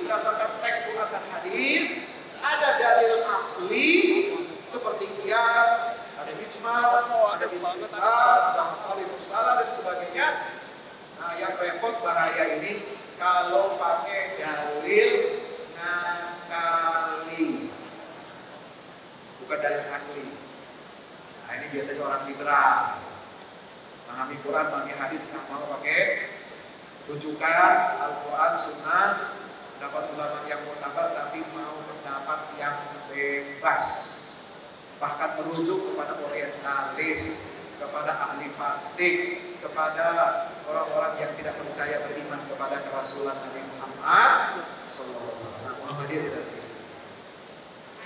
berdasarkan teks Quran dan hadis, ada dalil akli seperti qiyas, ada ijma', ada istisar, ada masalih mursalah dan sebagainya. Nah, yang repot bahaya ini kalau pakai dalil ngakali, bukan dalil akli. Nah, ini biasanya orang liberal, memahami Quran, memahami hadis, nggak mau pakai rujukan Al-Quran, Sunnah, pendapat ulama yang mu'tabar, tapi mau pendapat yang bebas, bahkan merujuk kepada orientalis, kepada ahli fasik, kepada orang-orang yang tidak percaya beriman kepada kerasulan Nabi Muhammad SAW. Nah, Muhammadiyah tidak begitu.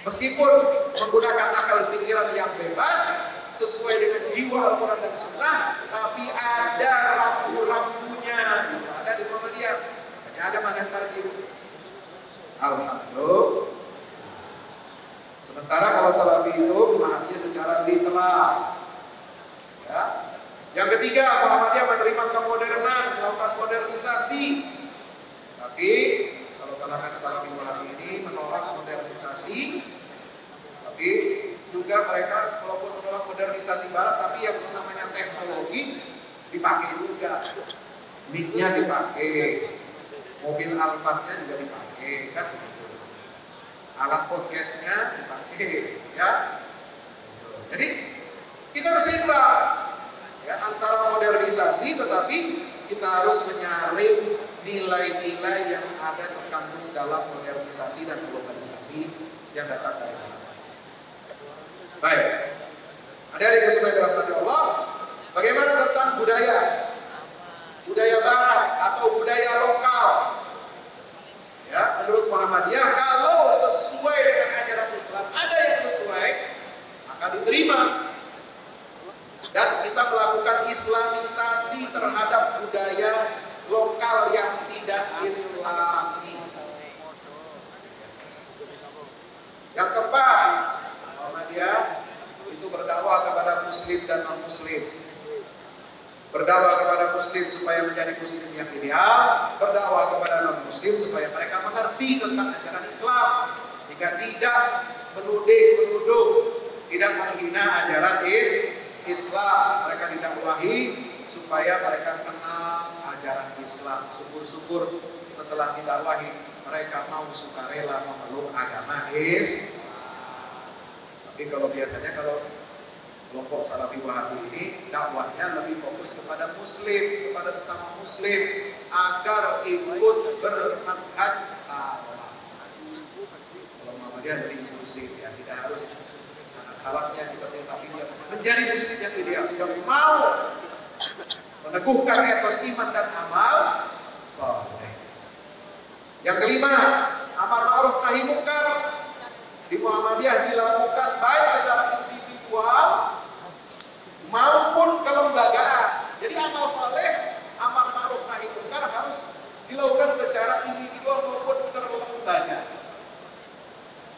Meskipun menggunakan akal pikiran yang bebas sesuai dengan jiwa Al-Quran dan Sunnah, tapi ada rambu-rambunya. Gitu. Ada di Muhammadiyah. Hanya ada manhaj tarjih. Alhamdulillah. Sementara kalau Salafi itu memahaminya secara literal. Ya. Yang ketiga, Muhammadiyah menerima kemodernan, melakukan modernisasi. Tapi kalau kalangan Salafi Wahabi ini menolak modernisasi, tapi juga mereka walaupun menolak modernisasi Barat, tapi yang namanya teknologi dipakai juga. Mic-nya dipakai, mobil Alphard-nya juga dipakai, kan begitu. Alat podcastnya dipakai, ya. Jadi kita harus seimbang, ya, antara modernisasi, tetapi kita harus menyaring nilai-nilai yang ada terkandung dalam modernisasi dan globalisasi yang datang dari Barat. Baik, adik-adik sekalian dirahmati Allah, bagaimana tentang budaya Barat atau budaya lokal? Ya, menurut Muhammadiyah, kalau sesuai dengan ajaran Islam, ada yang sesuai, maka diterima. Dan kita melakukan islamisasi terhadap budaya lokal yang tidak Islami. Yang keempat, Muhammadiyah itu berdakwah kepada Muslim dan non-Muslim. Berdakwah kepada Muslim supaya menjadi Muslim yang ideal, berdakwah kepada non-Muslim supaya mereka mengerti tentang ajaran Islam, sehingga tidak menuduh, tidak menghina ajaran Islam. Mereka didakwahi supaya mereka kenal ajaran Islam. Syukur-syukur setelah didakwahi mereka mau sukarela memeluk agama Islam. Tapi kalau biasanya kalau kelompok Salafi Wahabi ini dakwahnya lebih fokus kepada muslim, kepada sesama muslim agar ikut bermanhaj salaf. Kalau Muhammadiyah lebih inklusif ya, tidak harus karena salafnya dipercaya, tapi dia menjadi muslim yang ideal, yang mau meneguhkan etos iman dan amal saleh. Yang kelima, amar ma'ruf nahi munkar di Muhammadiyah dilakukan baik secara individual maupun kelembagaan. Jadi amal saleh, amar ma'ruf nahi munkar harus dilakukan secara individual maupun terlembaga.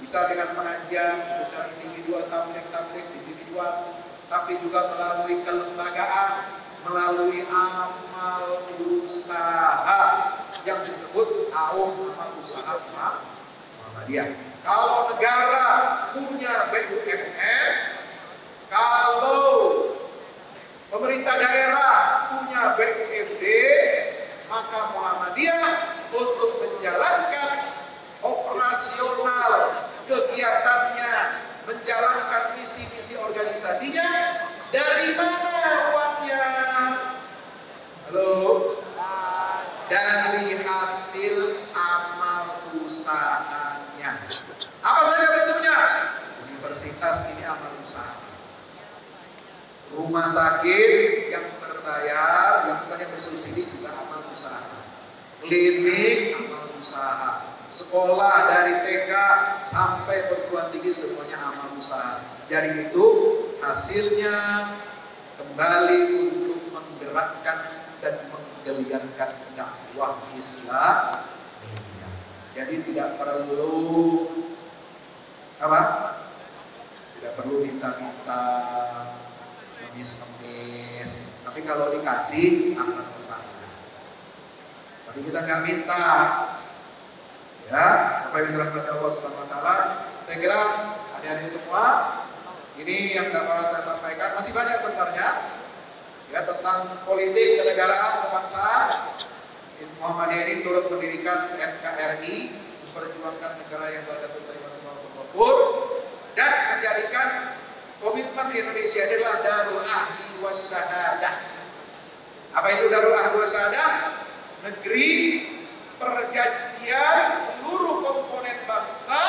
Bisa dengan pengajian secara individual, tabligh individual, tapi juga melalui kelembagaan, melalui amal usaha yang disebut amal usaha Muhammadiyah. Kalau negara punya BUMN, kalau pemerintah daerah punya BUMD, maka Muhammadiyah untuk menjalankan operasional kegiatannya, menjalankan misi-misi organisasinya, dari mana uangnya? Halo? Dari hasil amal usahanya. Apa saja bentuknya? Universitas ini amal usaha. Rumah sakit yang berbayar, yang bukan yang bersubsidi juga amal usaha. Klinik amal usaha. Sekolah dari TK sampai perguruan tinggi semuanya amal usaha. Jadi itu hasilnya kembali untuk menggerakkan dan menggeliatkan dakwah Islam. Jadi tidak perlu apa? Tidak perlu minta-minta, ngemis-ngemis. Tapi kalau dikasih akan kesana. Tapi kita nggak minta. Ya, apa yang dirahmati Allah Subhanahu wa taala. Saya kira adik-adik semua, ini yang dapat saya sampaikan. Masih banyak sebenarnya ya tentang politik, kenegaraan, kebangsaan. Muhammadiyah ini turut mendirikan NKRI, memperjuangkan negara yang berdatul taimatul maghfur, dan menjadikan komitmen Indonesia adalah Darul Ahdi Wasyahadah. Apa itu Darul Ahdi Wasyahadah? Negeri perjanjian seluruh komponen bangsa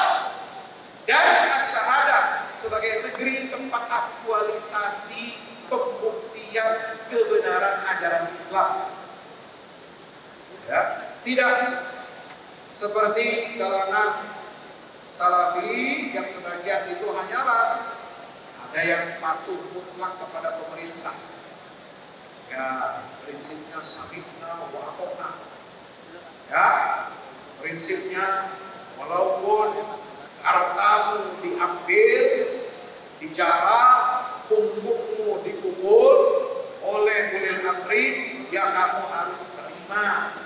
dan asyahadah sebagai negeri tempat aktualisasi pembuktian kebenaran ajaran Islam. Ya, tidak seperti kalangan Salafi yang sebagian itu hanyalah ada yang patuh mutlak kepada pemerintah. Ya, prinsipnya sami'na wa ata'na. Ya, prinsipnya walaupun hartamu diambil, dijarah, punggungmu dipukul oleh ulil amri, ya kamu harus terima.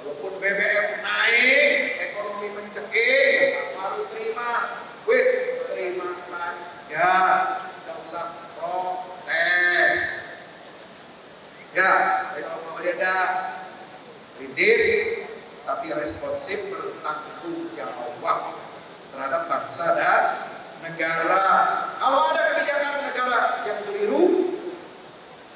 Walaupun BBM naik, ekonomi mencekik, ya kamu harus terima. Wis, terima saja, tidak usah protes. Ya, baik kalau Muhammadiyah ada kritis, tapi responsif, bertanggung jawab terhadap bangsa dan negara. Kalau ada kebijakan negara yang keliru,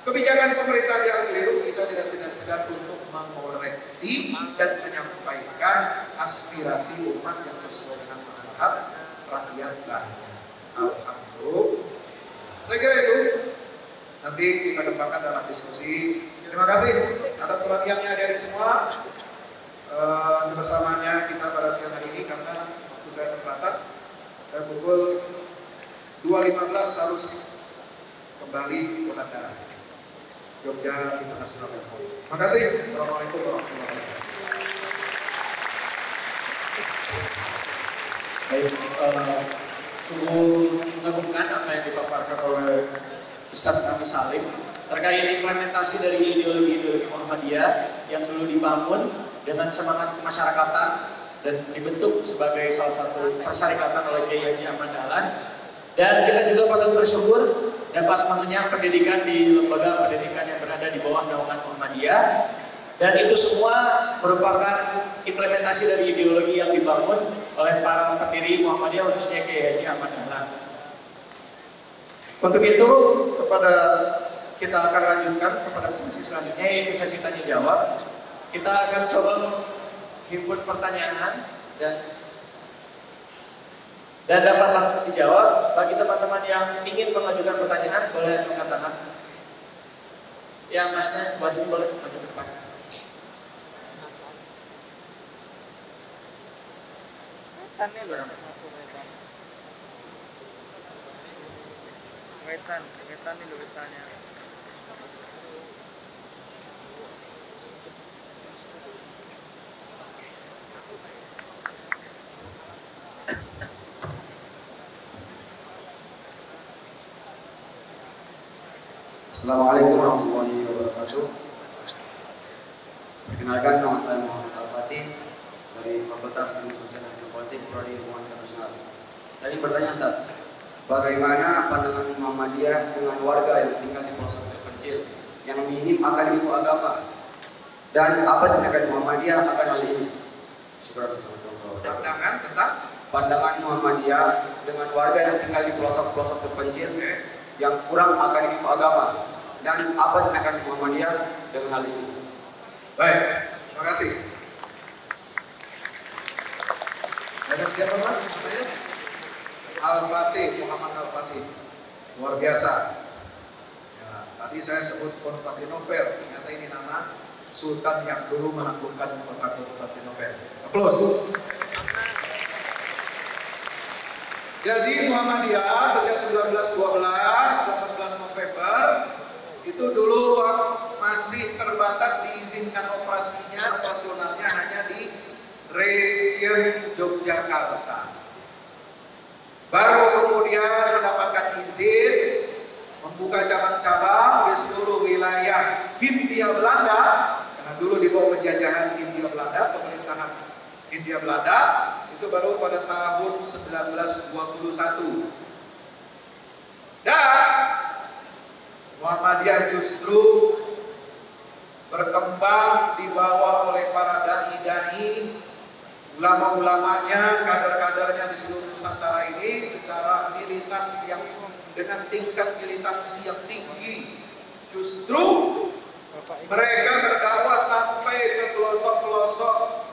kebijakan pemerintah yang keliru, kita tidak segan-segan untuk mengoreksi dan menyampaikan aspirasi umat yang sesuai dengan maslahat rakyat banyak. Alhamdulillah. Saya kira itu nanti kita kembangkan dalam diskusi. Terima kasih atas perhatiannya adik-adik semua. Kebersamaannya kita pada siang hari ini karena waktu saya terbatas. Saya pukul 2.15 harus kembali ke bandara Jogja International Airport. Terima kasih. Assalamualaikum warahmatullahi wabarakatuh. Baik, sungguh mengagumkan apa yang dipaparkan oleh Ustadz Fahmi Salim terkait implementasi dari ideologi-ideologi Muhammadiyah yang dulu dibangun dengan semangat kemasyarakatan dan dibentuk sebagai salah satu persyarikatan oleh Kiai Haji Ahmad Dahlan. Dan kita juga patut bersyukur dapat mengenyam pendidikan di lembaga pendidikan yang berada di bawah naungan Muhammadiyah. Dan itu semua merupakan implementasi dari ideologi yang dibangun oleh para pendiri Muhammadiyah, khususnya Kiai Haji Ahmad Dahlan. Untuk itu, kita akan lanjutkan kepada sesi selanjutnya, yaitu sesi tanya jawab. Kita akan coba himpun pertanyaan dan dapat langsung dijawab. Bagi teman-teman yang ingin mengajukan pertanyaan, boleh ajukan tangan. Ya, Masnya sebelah sini boleh maju ke depan. Wetan nih wetannya. Assalamualaikum warahmatullahi wabarakatuh. Perkenalkan, nama saya Muhammad Al-Fatih dari Fakultas Ilmu Sosial dan Politik Prodi Hubungan Internasional. Saya ingin bertanya, Ustaz, bagaimana pandangan Muhammadiyah dengan warga yang tinggal di pelosok terpencil yang minim akan ilmu agama, dan apa tindakan Muhammadiyah akan hal ini? Pandangan tentang pandangan Muhammadiyah dengan warga yang tinggal di pelosok-pelosok terpencil yang kurang akan ilmu agama, dan apa tindakan Muhammadiyah dengan hal ini? baik, terima kasih. Dengan siapa Mas? Namanya? Al-Fatih, Muhammad Al-Fatih. Luar biasa. Ya, tadi saya sebut Konstantinopel, ternyata ini nama Sultan yang dulu menaklukkan kota Konstantinopel. Aplaus. Jadi Muhammadiyah sejak 1912, 18 November, itu dulu masih terbatas diizinkan operasionalnya hanya di region Yogyakarta. Baru kemudian mendapatkan izin membuka cabang-cabang di seluruh wilayah Hindia Belanda, karena dulu di bawah penjajahan Hindia Belanda, pemerintahan Hindia Belanda, itu baru pada tahun 1921. Dan Muhammadiyah justru berkembang dibawa oleh para dai-dai, ulama-ulamanya, kader-kadernya di seluruh Nusantara ini secara militan yang dengan tingkat militansi yang tinggi. Justru mereka berdakwah sampai ke pelosok-pelosok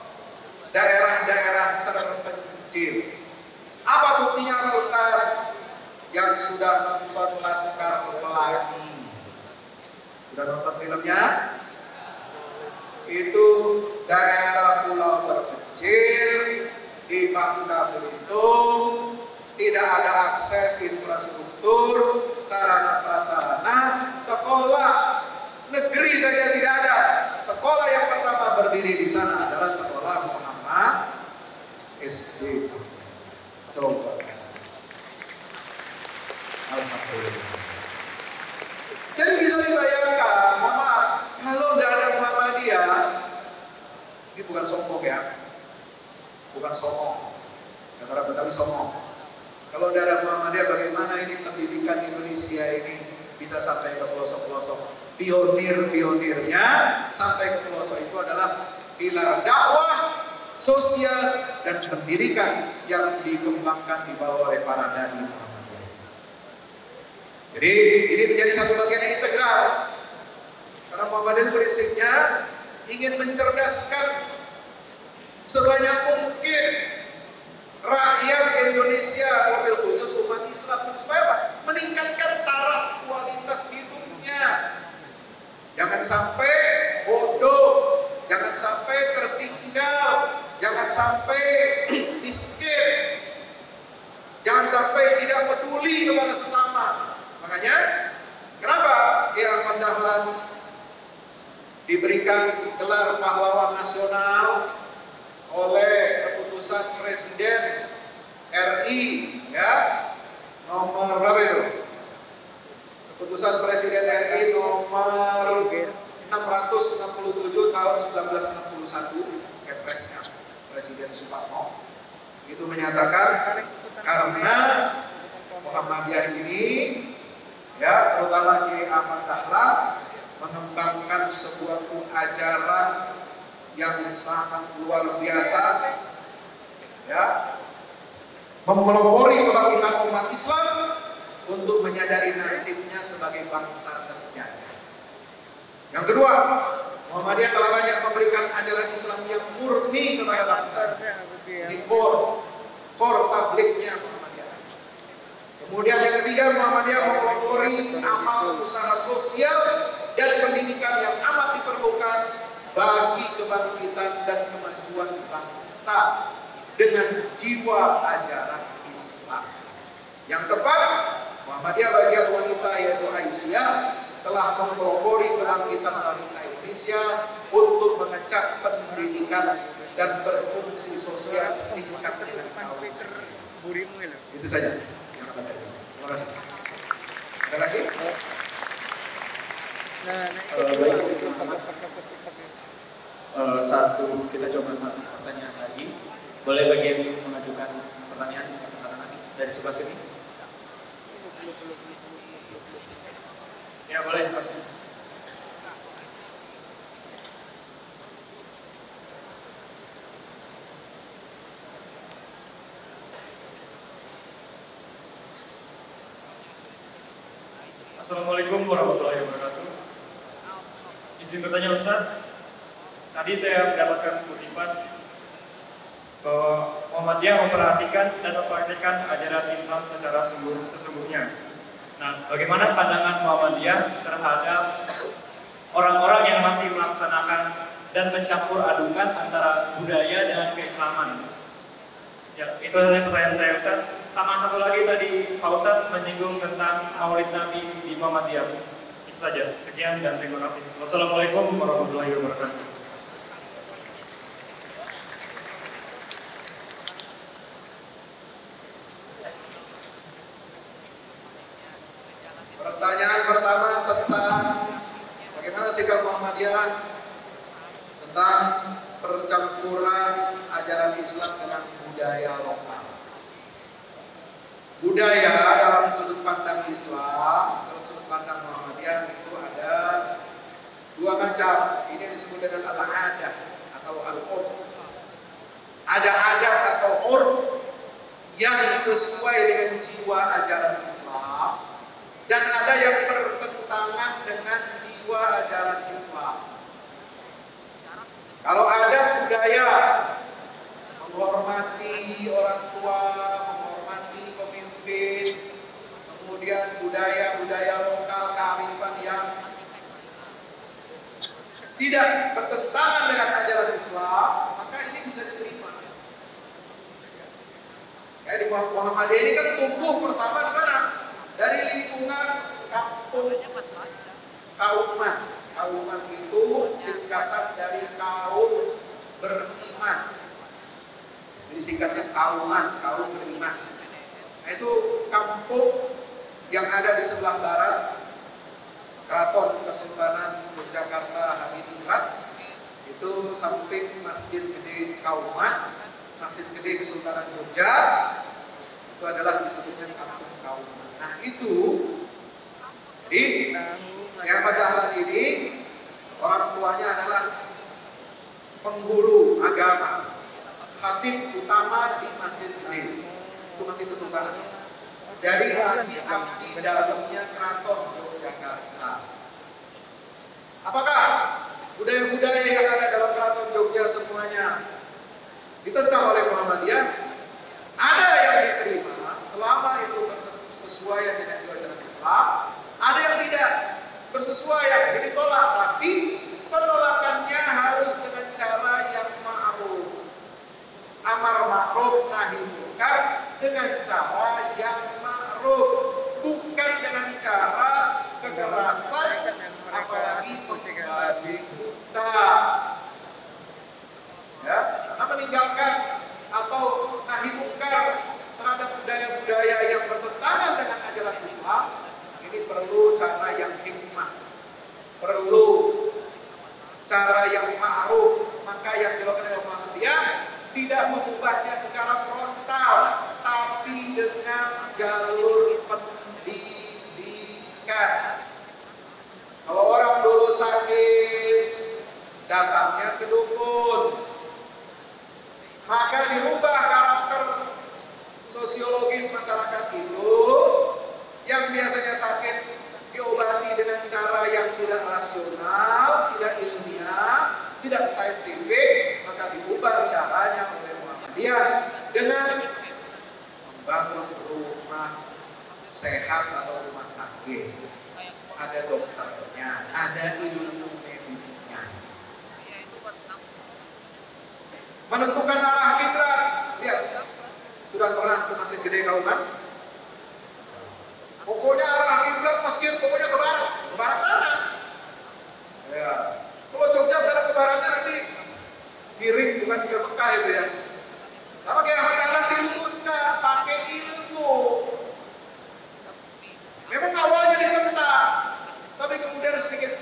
daerah-daerah terpencil. Apa buktinya Pak Ustaz? Yang sudah nonton Laskar Pelangi, sudah nonton filmnya? Itu daerah pulau terpencil di Bangka Belitung, tidak ada akses infrastruktur, sarana prasarana, sekolah negeri saja tidak ada. Sekolah yang pertama berdiri di sana adalah sekolah Muhammad SD. Coba. Alhamdulillah. Jadi bisa dibayangkan, Muhammad, kalau tidak ada Muhammadiyah, ini bukan sombong ya, bukan somong, kata orang Betawi somong. Kalau tidak ada Muhammadiyah, bagaimana ini pendidikan Indonesia ini bisa sampai ke pelosok-pelosok? Pionir-pionirnya sampai ke pelosok itu adalah pilar dakwah, sosial, dan pendidikan yang dikembangkan dibawa oleh para dai Muhammadiyah. Jadi ini menjadi satu bagian yang integral. Karena Muhammadiyah prinsipnya ingin mencerdaskan sebanyak mungkin rakyat Indonesia, wabil khusus umat Islam, supaya apa? Meningkatkan taraf kualitas hidupnya. Jangan sampai bodoh, jangan sampai tertinggal, jangan sampai miskin, jangan sampai tidak peduli kepada sesama. Makanya, kenapa Kiai Ahmad Dahlan diberikan gelar pahlawan nasional oleh keputusan Presiden RI, ya, nomor berapa itu? Keputusan Presiden RI nomor 667 tahun 1961, Kepresnya Presiden Soekarno, itu menyatakan karena Muhammadiyah ini, ya, terutama Kiai Ahmad Dahlan mengembangkan sebuah ajaran yang sangat luar biasa, ya, mempelopori kebangkitan umat Islam untuk menyadari nasibnya sebagai bangsa terjajah. Yang kedua, Muhammadiyah telah banyak memberikan ajaran Islam yang murni kepada bangsa. Ini core tablignya Muhammadiyah. Kemudian yang ketiga, Muhammadiyah mempelopori amal usaha sosial dan pendidikan yang amat diperlukan bagi kebangkitan dan kemajuan bangsa dengan jiwa ajaran Islam. Yang keempat, Muhammadiyah bagian wanita yaitu Aisyah telah mempelopori kebangkitan wanita Indonesia untuk mengecap pendidikan dan berfungsi sosial setingkat dengan kaum. Itu saja yang akan saya jawab. Terima kasih. Ada lagi? Kita coba satu pertanyaan lagi. Boleh bagian yang mengajukan pertanyaan dari sebelah sini? Ya boleh, pasti. Assalamualaikum warahmatullahi wabarakatuh. Izin bertanya Ustaz, tadi saya mendapatkan kutipan bahwa Muhammadiyah memperhatikan dan mempraktikkan ajaran Islam secara sesungguhnya. Nah, bagaimana pandangan Muhammadiyah terhadap orang-orang yang masih melaksanakan dan mencampur adukan antara budaya dengan keislaman? Ya, itu saja pertanyaan saya Ustaz. Sama satu lagi tadi Pak Ustaz menyinggung tentang Maulid Nabi di Muhammadiyah. Itu saja. Sekian dan terima kasih. Wassalamualaikum warahmatullahi wabarakatuh. Pertanyaan pertama tentang bagaimana sikap Muhammadiyah tentang percampuran ajaran Islam dengan budaya lokal. Budaya dalam sudut pandang Islam, dalam sudut pandang Muhammadiyah itu ada dua macam. Ini yang disebut dengan al-adah atau al-urf. Ada adat atau urf yang sesuai dengan jiwa ajaran Islam, dan ada yang bertentangan dengan jiwa ajaran Islam. Kalau adat budaya, menghormati orang tua, menghormati pemimpin, kemudian budaya-budaya lokal, kearifan yang tidak bertentangan dengan ajaran Islam, maka ini bisa diterima. Kayak di Muhammadiyah ini kan tumbuh pertama di mana? Dari lingkungan kampung kauman. Kauman itu singkatan dari kaum beriman. Jadi singkatnya kauman, kaum beriman. Nah, itu kampung yang ada di sebelah barat Keraton Kesultanan Yogyakarta Hadiningrat. Itu samping Masjid Gede Kauman, Masjid Gede Kesultanan Jogja. Itu adalah disebutnya kampung kauman. Nah itu, jadi yang Madahlan ini orang tuanya adalah penghulu agama, khatib utama di Masjid Gede, itu Masjid Kesultanan. Jadi masih abdi dalamnya Keraton Yogyakarta. Apakah budaya-budaya yang ada dalam Keraton Jogja semuanya ditentang oleh Muhammadiyah? Ada yang diterima selama itu bersesuaian dengan ajaran Islam, ada yang tidak bersesuaian, jadi ditolak, tapi penolakannya harus dengan cara yang ma'ruf, amar ma'ruf nahi munkar, dengan cara yang ma'ruf, bukan dengan cara kekerasan, apalagi membabi buta. Ya, karena meninggalkan atau nahi munkar terhadap budaya-budaya yang bertentangan dengan ajaran Islam, ini perlu cara yang hikmah, perlu cara yang ma'ruf. Maka yang dilakukan oleh Muhammadiyah tidak mengubahnya secara frontal, tapi dengan jalur pendidikan. Kalau orang dulu sakit datangnya ke dukun. Maka dirubah karakter sosiologis masyarakat itu, yang biasanya sakit diobati dengan cara yang tidak rasional, tidak ilmiah, tidak saintifik, maka diubah caranya oleh Muhammadiyah dengan membangun rumah sehat atau rumah sakit. Ada dokternya, ada ilmu medisnya. Menentukan arah kiblat. Lihat, sudah pernah ke Masjid Gede Kauman? Pokoknya arah kiblat masjid, pokoknya ke barat mana? Ya, kalau Jogja ke baratnya nanti miring, bukan ke Mekah itu ya. Sama kayak Ahmad Dahlan diluruskan, pakai ilmu. Memang awalnya ditentang, tapi kemudian sedikit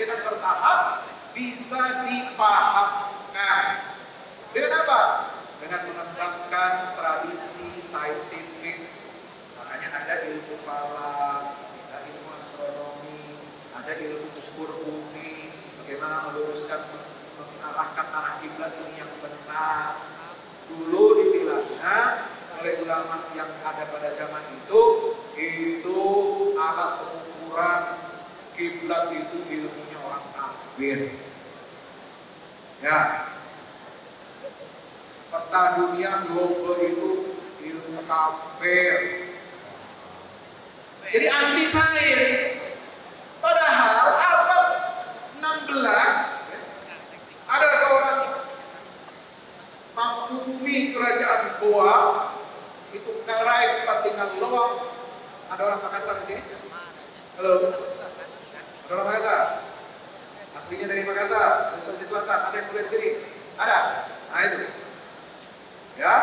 dengan bertahap bisa dipahamkan. Dengan apa? Dengan mengembangkan tradisi saintifik. Makanya ada ilmu falak, ada ilmu astronomi, ada ilmu ukur bumi, bagaimana meluruskan, mengarahkan arah kiblat ini yang benar. Dulu dibilangnya oleh ulama yang ada pada zaman itu alat pengukuran kiblat itu ilmunya orang kafir. Ya, peta dunia globe itu ilmu kafir. Jadi anti sains. Padahal abad 16 ada seorang mampu bumi kerajaan Goa, itu Karai Patingan Loang. Ada orang Makassar di sini? Halo? Ada orang Makassar? Aslinya dari Makassar, dari Sulawesi Selatan. Ada yang kuliah di sini? Ada? Nah itu. Ya,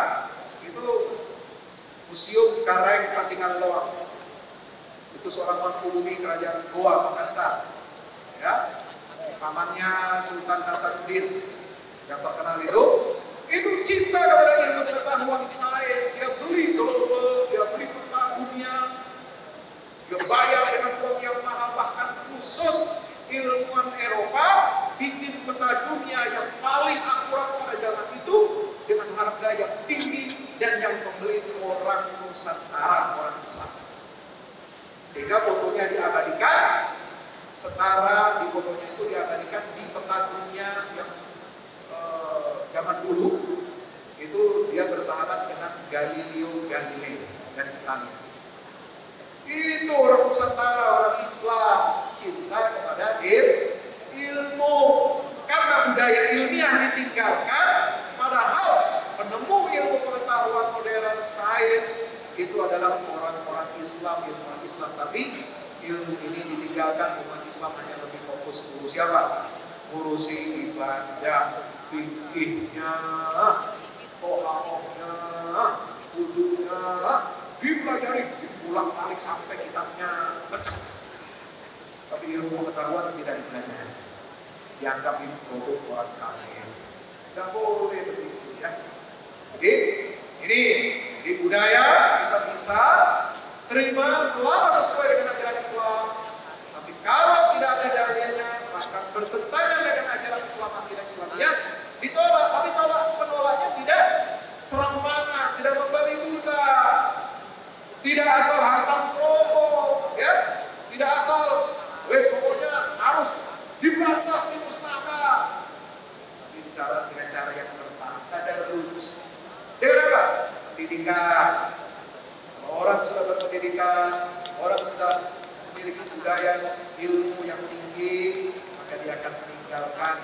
itu Museum Karai Patingan Loang. Itu seorang mampu bumi kerajaan Goa, Makassar. Ya, pamannya Sultan Hasanuddin yang terkenal itu cinta kepada ilmu pengetahuan sains. Dia beli globe, dia beli peta dunia, dia bayar dengan uang yang mahal, bahkan khusus ilmuwan Eropa bikin peta dunia yang paling akurat pada zaman itu dengan harga yang tinggi, dan yang membeli orang Nusantara, orang Islam. Sehingga fotonya diabadikan, setara di fotonya itu diabadikan di peta dunia yang zaman dulu itu dia bersahabat dengan Galileo Galilei dari Italia. Itu orang Nusantara, orang Islam, cinta kepada ilmu. Karena budaya ilmiah ditinggalkan, padahal penemu ilmu pengetahuan modern, sains, itu adalah orang-orang Islam, ilmuwan Islam. Tapi ilmu ini ditinggalkan, umat Islam hanya lebih fokus ngurusi apa? Ngurusi ibadah, fikihnya, toharohnya, wudhunya, dipelajari, dipulang-balik sampai kitabnya pecah. Tapi ilmu pengetahuan tidak dipelajari. Dianggap ini produk orang kafir. Tidak boleh begitu ya. Jadi ini di budaya kita bisa terima selama sesuai dengan ajaran Islam. Tapi kalau tidak ada dalilnya, bahkan bertentangan dengan ajaran Islam, akidah Islamiyah, ditolak. Tapi penolaknya tidak serampangan, tidak membabi buta, tidak asal hantam promo, ya, tidak asal wes pokoknya harus diberantas, dimusnahkan. Tapi bicara dengan cara yang bertahap, tadarruj. Dengan apa? Pendidikan. Kalau orang sudah berpendidikan, orang sudah memiliki budaya ilmu yang tinggi, maka dia akan meninggalkan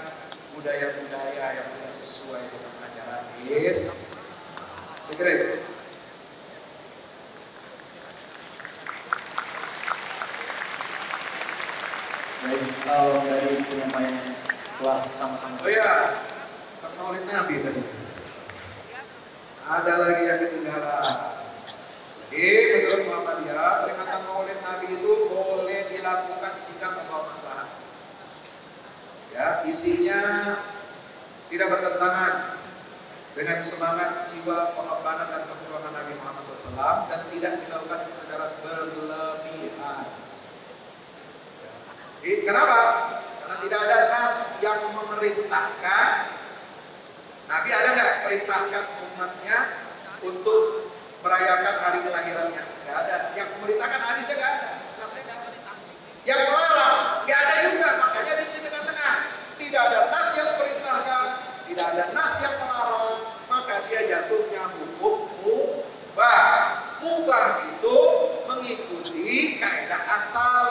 budaya-budaya yang tidak sesuai dengan ajaran Islam. Saya kira itu. Baik, kalau dari penyampaian yang telah sama-sama. Oh ya, tentang Maulid Nabi tadi. Ada lagi yang ketinggalan. Jadi menurut Muhammadiyah, peringatan Maulid Nabi itu boleh dilakukan jika membawa maslahat. Ya, isinya tidak bertentangan dengan semangat jiwa pengorbanan dan perjuangan Nabi Muhammad SAW, dan tidak dilakukan secara berlebihan. Kenapa? Karena tidak ada nas yang memerintahkan. Nabi ada nggak perintahkan umatnya untuk merayakan hari kelahirannya? Nggak ada. Yang memerintahkan hadisnya nggak ada. Nasnya nggak ada. Yang melarang nggak ada juga. Makanya di tengah-tengah tidak ada nas yang perintahkan, tidak ada nas yang melarang, maka dia jatuhnya hukum mubah. Mubah itu mengikuti kaidah asal.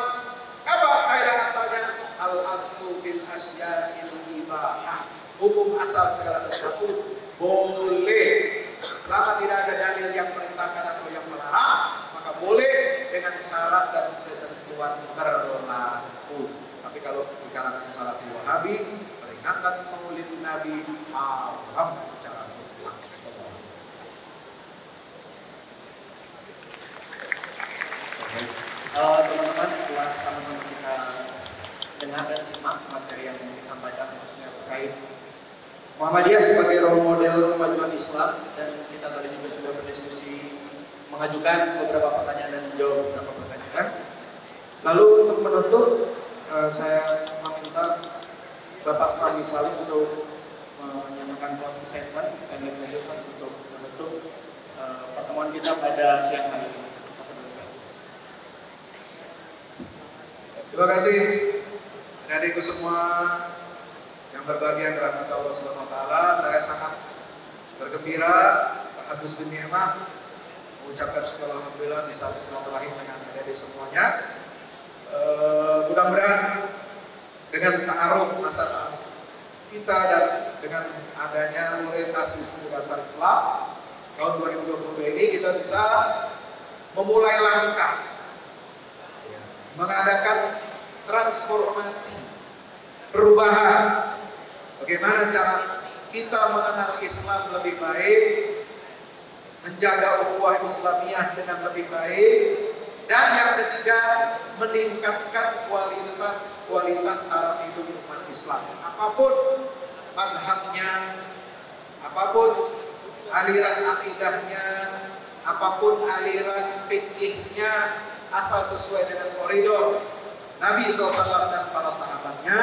Apa kaidah asalnya? Al aslu fil asya'il ibahah. Hukum asal segala sesuatu boleh. Selama tidak ada dalil yang perintahkan atau yang melarang, maka boleh dengan syarat dan ketentuan berlaku. Tapi kalau di kalangan Salafi Wahabi, peringatan Maulid Nabi haram secara mutlak. Teman-teman, telah sama-sama kita dengar dan simak materi yang disampaikan khususnya terkait Muhammadiyah sebagai role model kemajuan Islam, dan kita tadi juga sudah berdiskusi mengajukan beberapa pertanyaan dan menjawab beberapa pertanyaan. Lalu untuk menutup, saya meminta Bapak Fahmi Salim untuk menyatakan closing statement dan execution untuk menutup pertemuan kita pada siang hari ini. Terima kasih adik-adikku semua yang berbahagia dirahmati Allah Subhanahu wa taala. Saya sangat bergembira, terhadus bin ni'mah, mengucapkan syukur alhamdulillah bisa bersilaturahim dengan adik-adik semuanya. Mudah-mudahan dengan ta'aruf masa kita dan dengan adanya orientasi studi dasar Islam tahun 2022 ini, kita bisa memulai langkah mengadakan transformasi, perubahan. Bagaimana cara kita mengenal Islam lebih baik, menjaga ukhuwah Islamiyah dengan lebih baik, dan yang ketiga, meningkatkan kualitas taraf hidup umat Islam. Apapun mazhabnya, apapun aliran akidahnya, apapun aliran fikihnya, asal sesuai dengan koridor Nabi SAW dan para sahabatnya.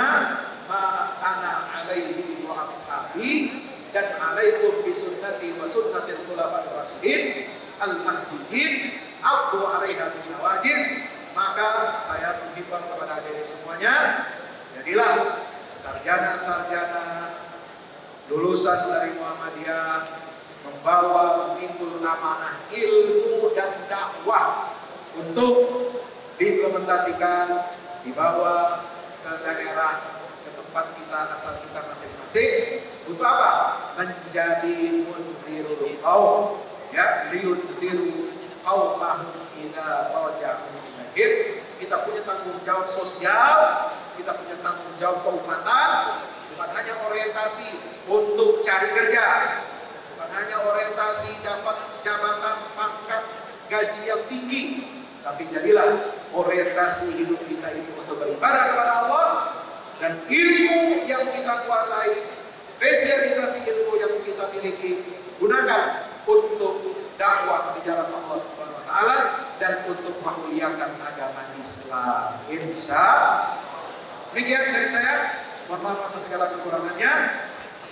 Ma'ana alaihi wa ashabi, dan alaikum bisunnati wa sunnatil khulafa'ir rasyidin al-mahdiyyin abdu 'alaiha bin nawajiz. Maka saya menghimbau kepada adik-adik semuanya, jadilah sarjana-sarjana lulusan dari Muhammadiyah, membawa memikul amanah ilmu dan dakwah untuk diimplementasikan, dibawa ke daerah, ke tempat kita, asal kita masing-masing. Untuk apa? Menjadi mundirul qaum, ya, liyundiru qaumahum idza raja'u ilaihim. Kita punya tanggung jawab sosial, kita punya tanggung jawab keumatan, bukan hanya orientasi untuk cari kerja, bukan hanya orientasi dapat jabatan, pangkat, gaji yang tinggi, tapi jadilah orientasi hidup kita ini untuk beribadah kepada Allah, dan ilmu yang kita kuasai, spesialisasi ilmu yang kita miliki, gunakan untuk dakwah di jalan Allah Subhanahu wa taala dan untuk memuliakan agama Islam. Insya demikian dari saya. Mohon maaf atas segala kekurangannya.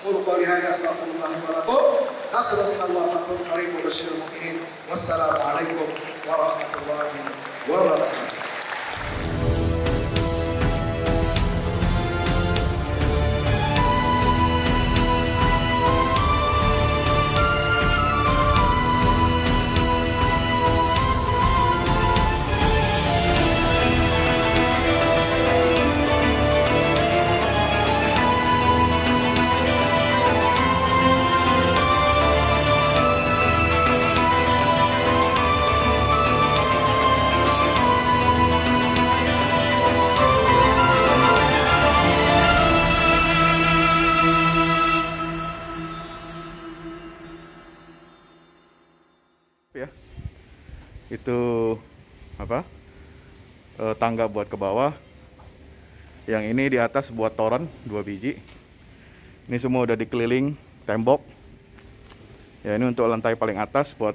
Qul qouli hadza astaghfirullah wa lakum. Nasrun minallah fathun qarib wa basyiril mu'minin. Wassalamualaikum warahmatullahi wabarakatuh. Ya, itu apa, tangga buat ke bawah, yang ini di atas buat toren 2 biji. Ini semua udah dikeliling tembok ya. Ini untuk lantai paling atas buat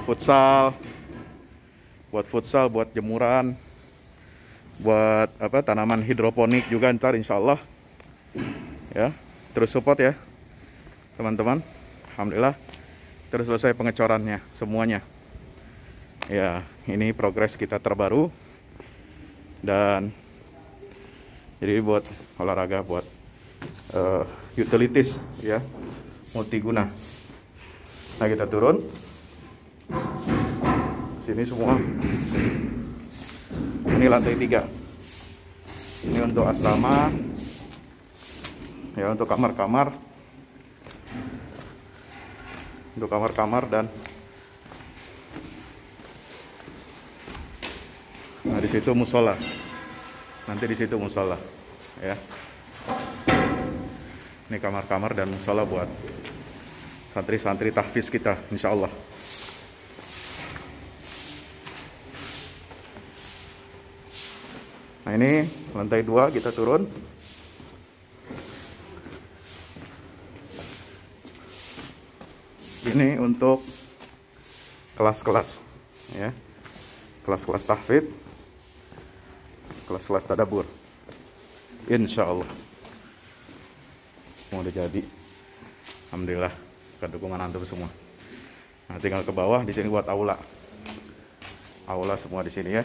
futsal, buat jemuran, buat tanaman hidroponik juga ntar insya Allah ya. Terus support ya teman-teman. Alhamdulillah terus selesai pengecorannya semuanya ya. Ini progres kita terbaru dan jadi buat olahraga, buat utilities ya, multiguna. Nah kita turun sini semua. Ini lantai 3. Ini untuk asrama ya, untuk kamar-kamar, dan nah di situ musola. Nanti di situ musola ya. Ini kamar-kamar dan musola buat santri-santri tahfiz kita insya Allah. Nah ini lantai 2 kita turun. Ini untuk kelas-kelas ya, kelas-kelas tahfidz, kelas-kelas tadabbur. Insya Allah mau udah jadi. Alhamdulillah berkat dukungan antum semua. Nah tinggal ke bawah, di sini buat aula semua di sini ya.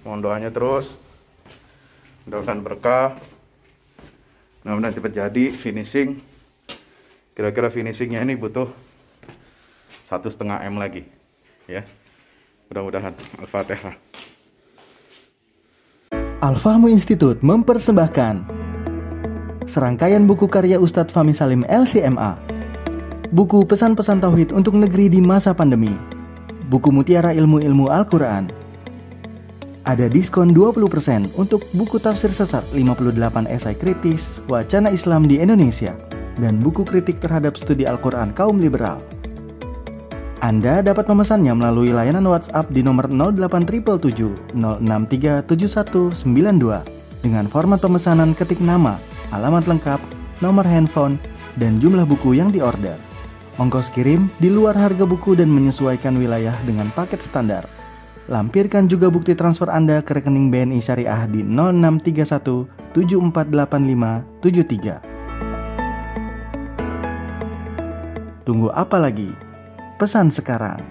Mohon doanya terus, mudah-mudahan berkah, mudah-mudahan cepat jadi finishing. Kira-kira finishingnya ini butuh 1,5 M lagi ya, mudah-mudahan. Al-Fatihah. Al-Fahmu Institute mempersembahkan serangkaian buku karya Ustadz Fahmi Salim LCMA. Buku pesan-pesan tauhid untuk negeri di masa pandemi. Buku mutiara ilmu-ilmu Al-Quran. Ada diskon 20% untuk buku tafsir sesat 58 esai kritis wacana Islam di Indonesia dan buku kritik terhadap studi Al-Quran kaum liberal. Anda dapat memesannya melalui layanan WhatsApp di nomor 08777 0637192 dengan format pemesanan ketik nama, alamat lengkap, nomor handphone, dan jumlah buku yang diorder. Ongkos kirim di luar harga buku dan menyesuaikan wilayah dengan paket standar. Lampirkan juga bukti transfer Anda ke rekening BNI Syariah di 0631 748573. Tunggu apa lagi? Pesan sekarang.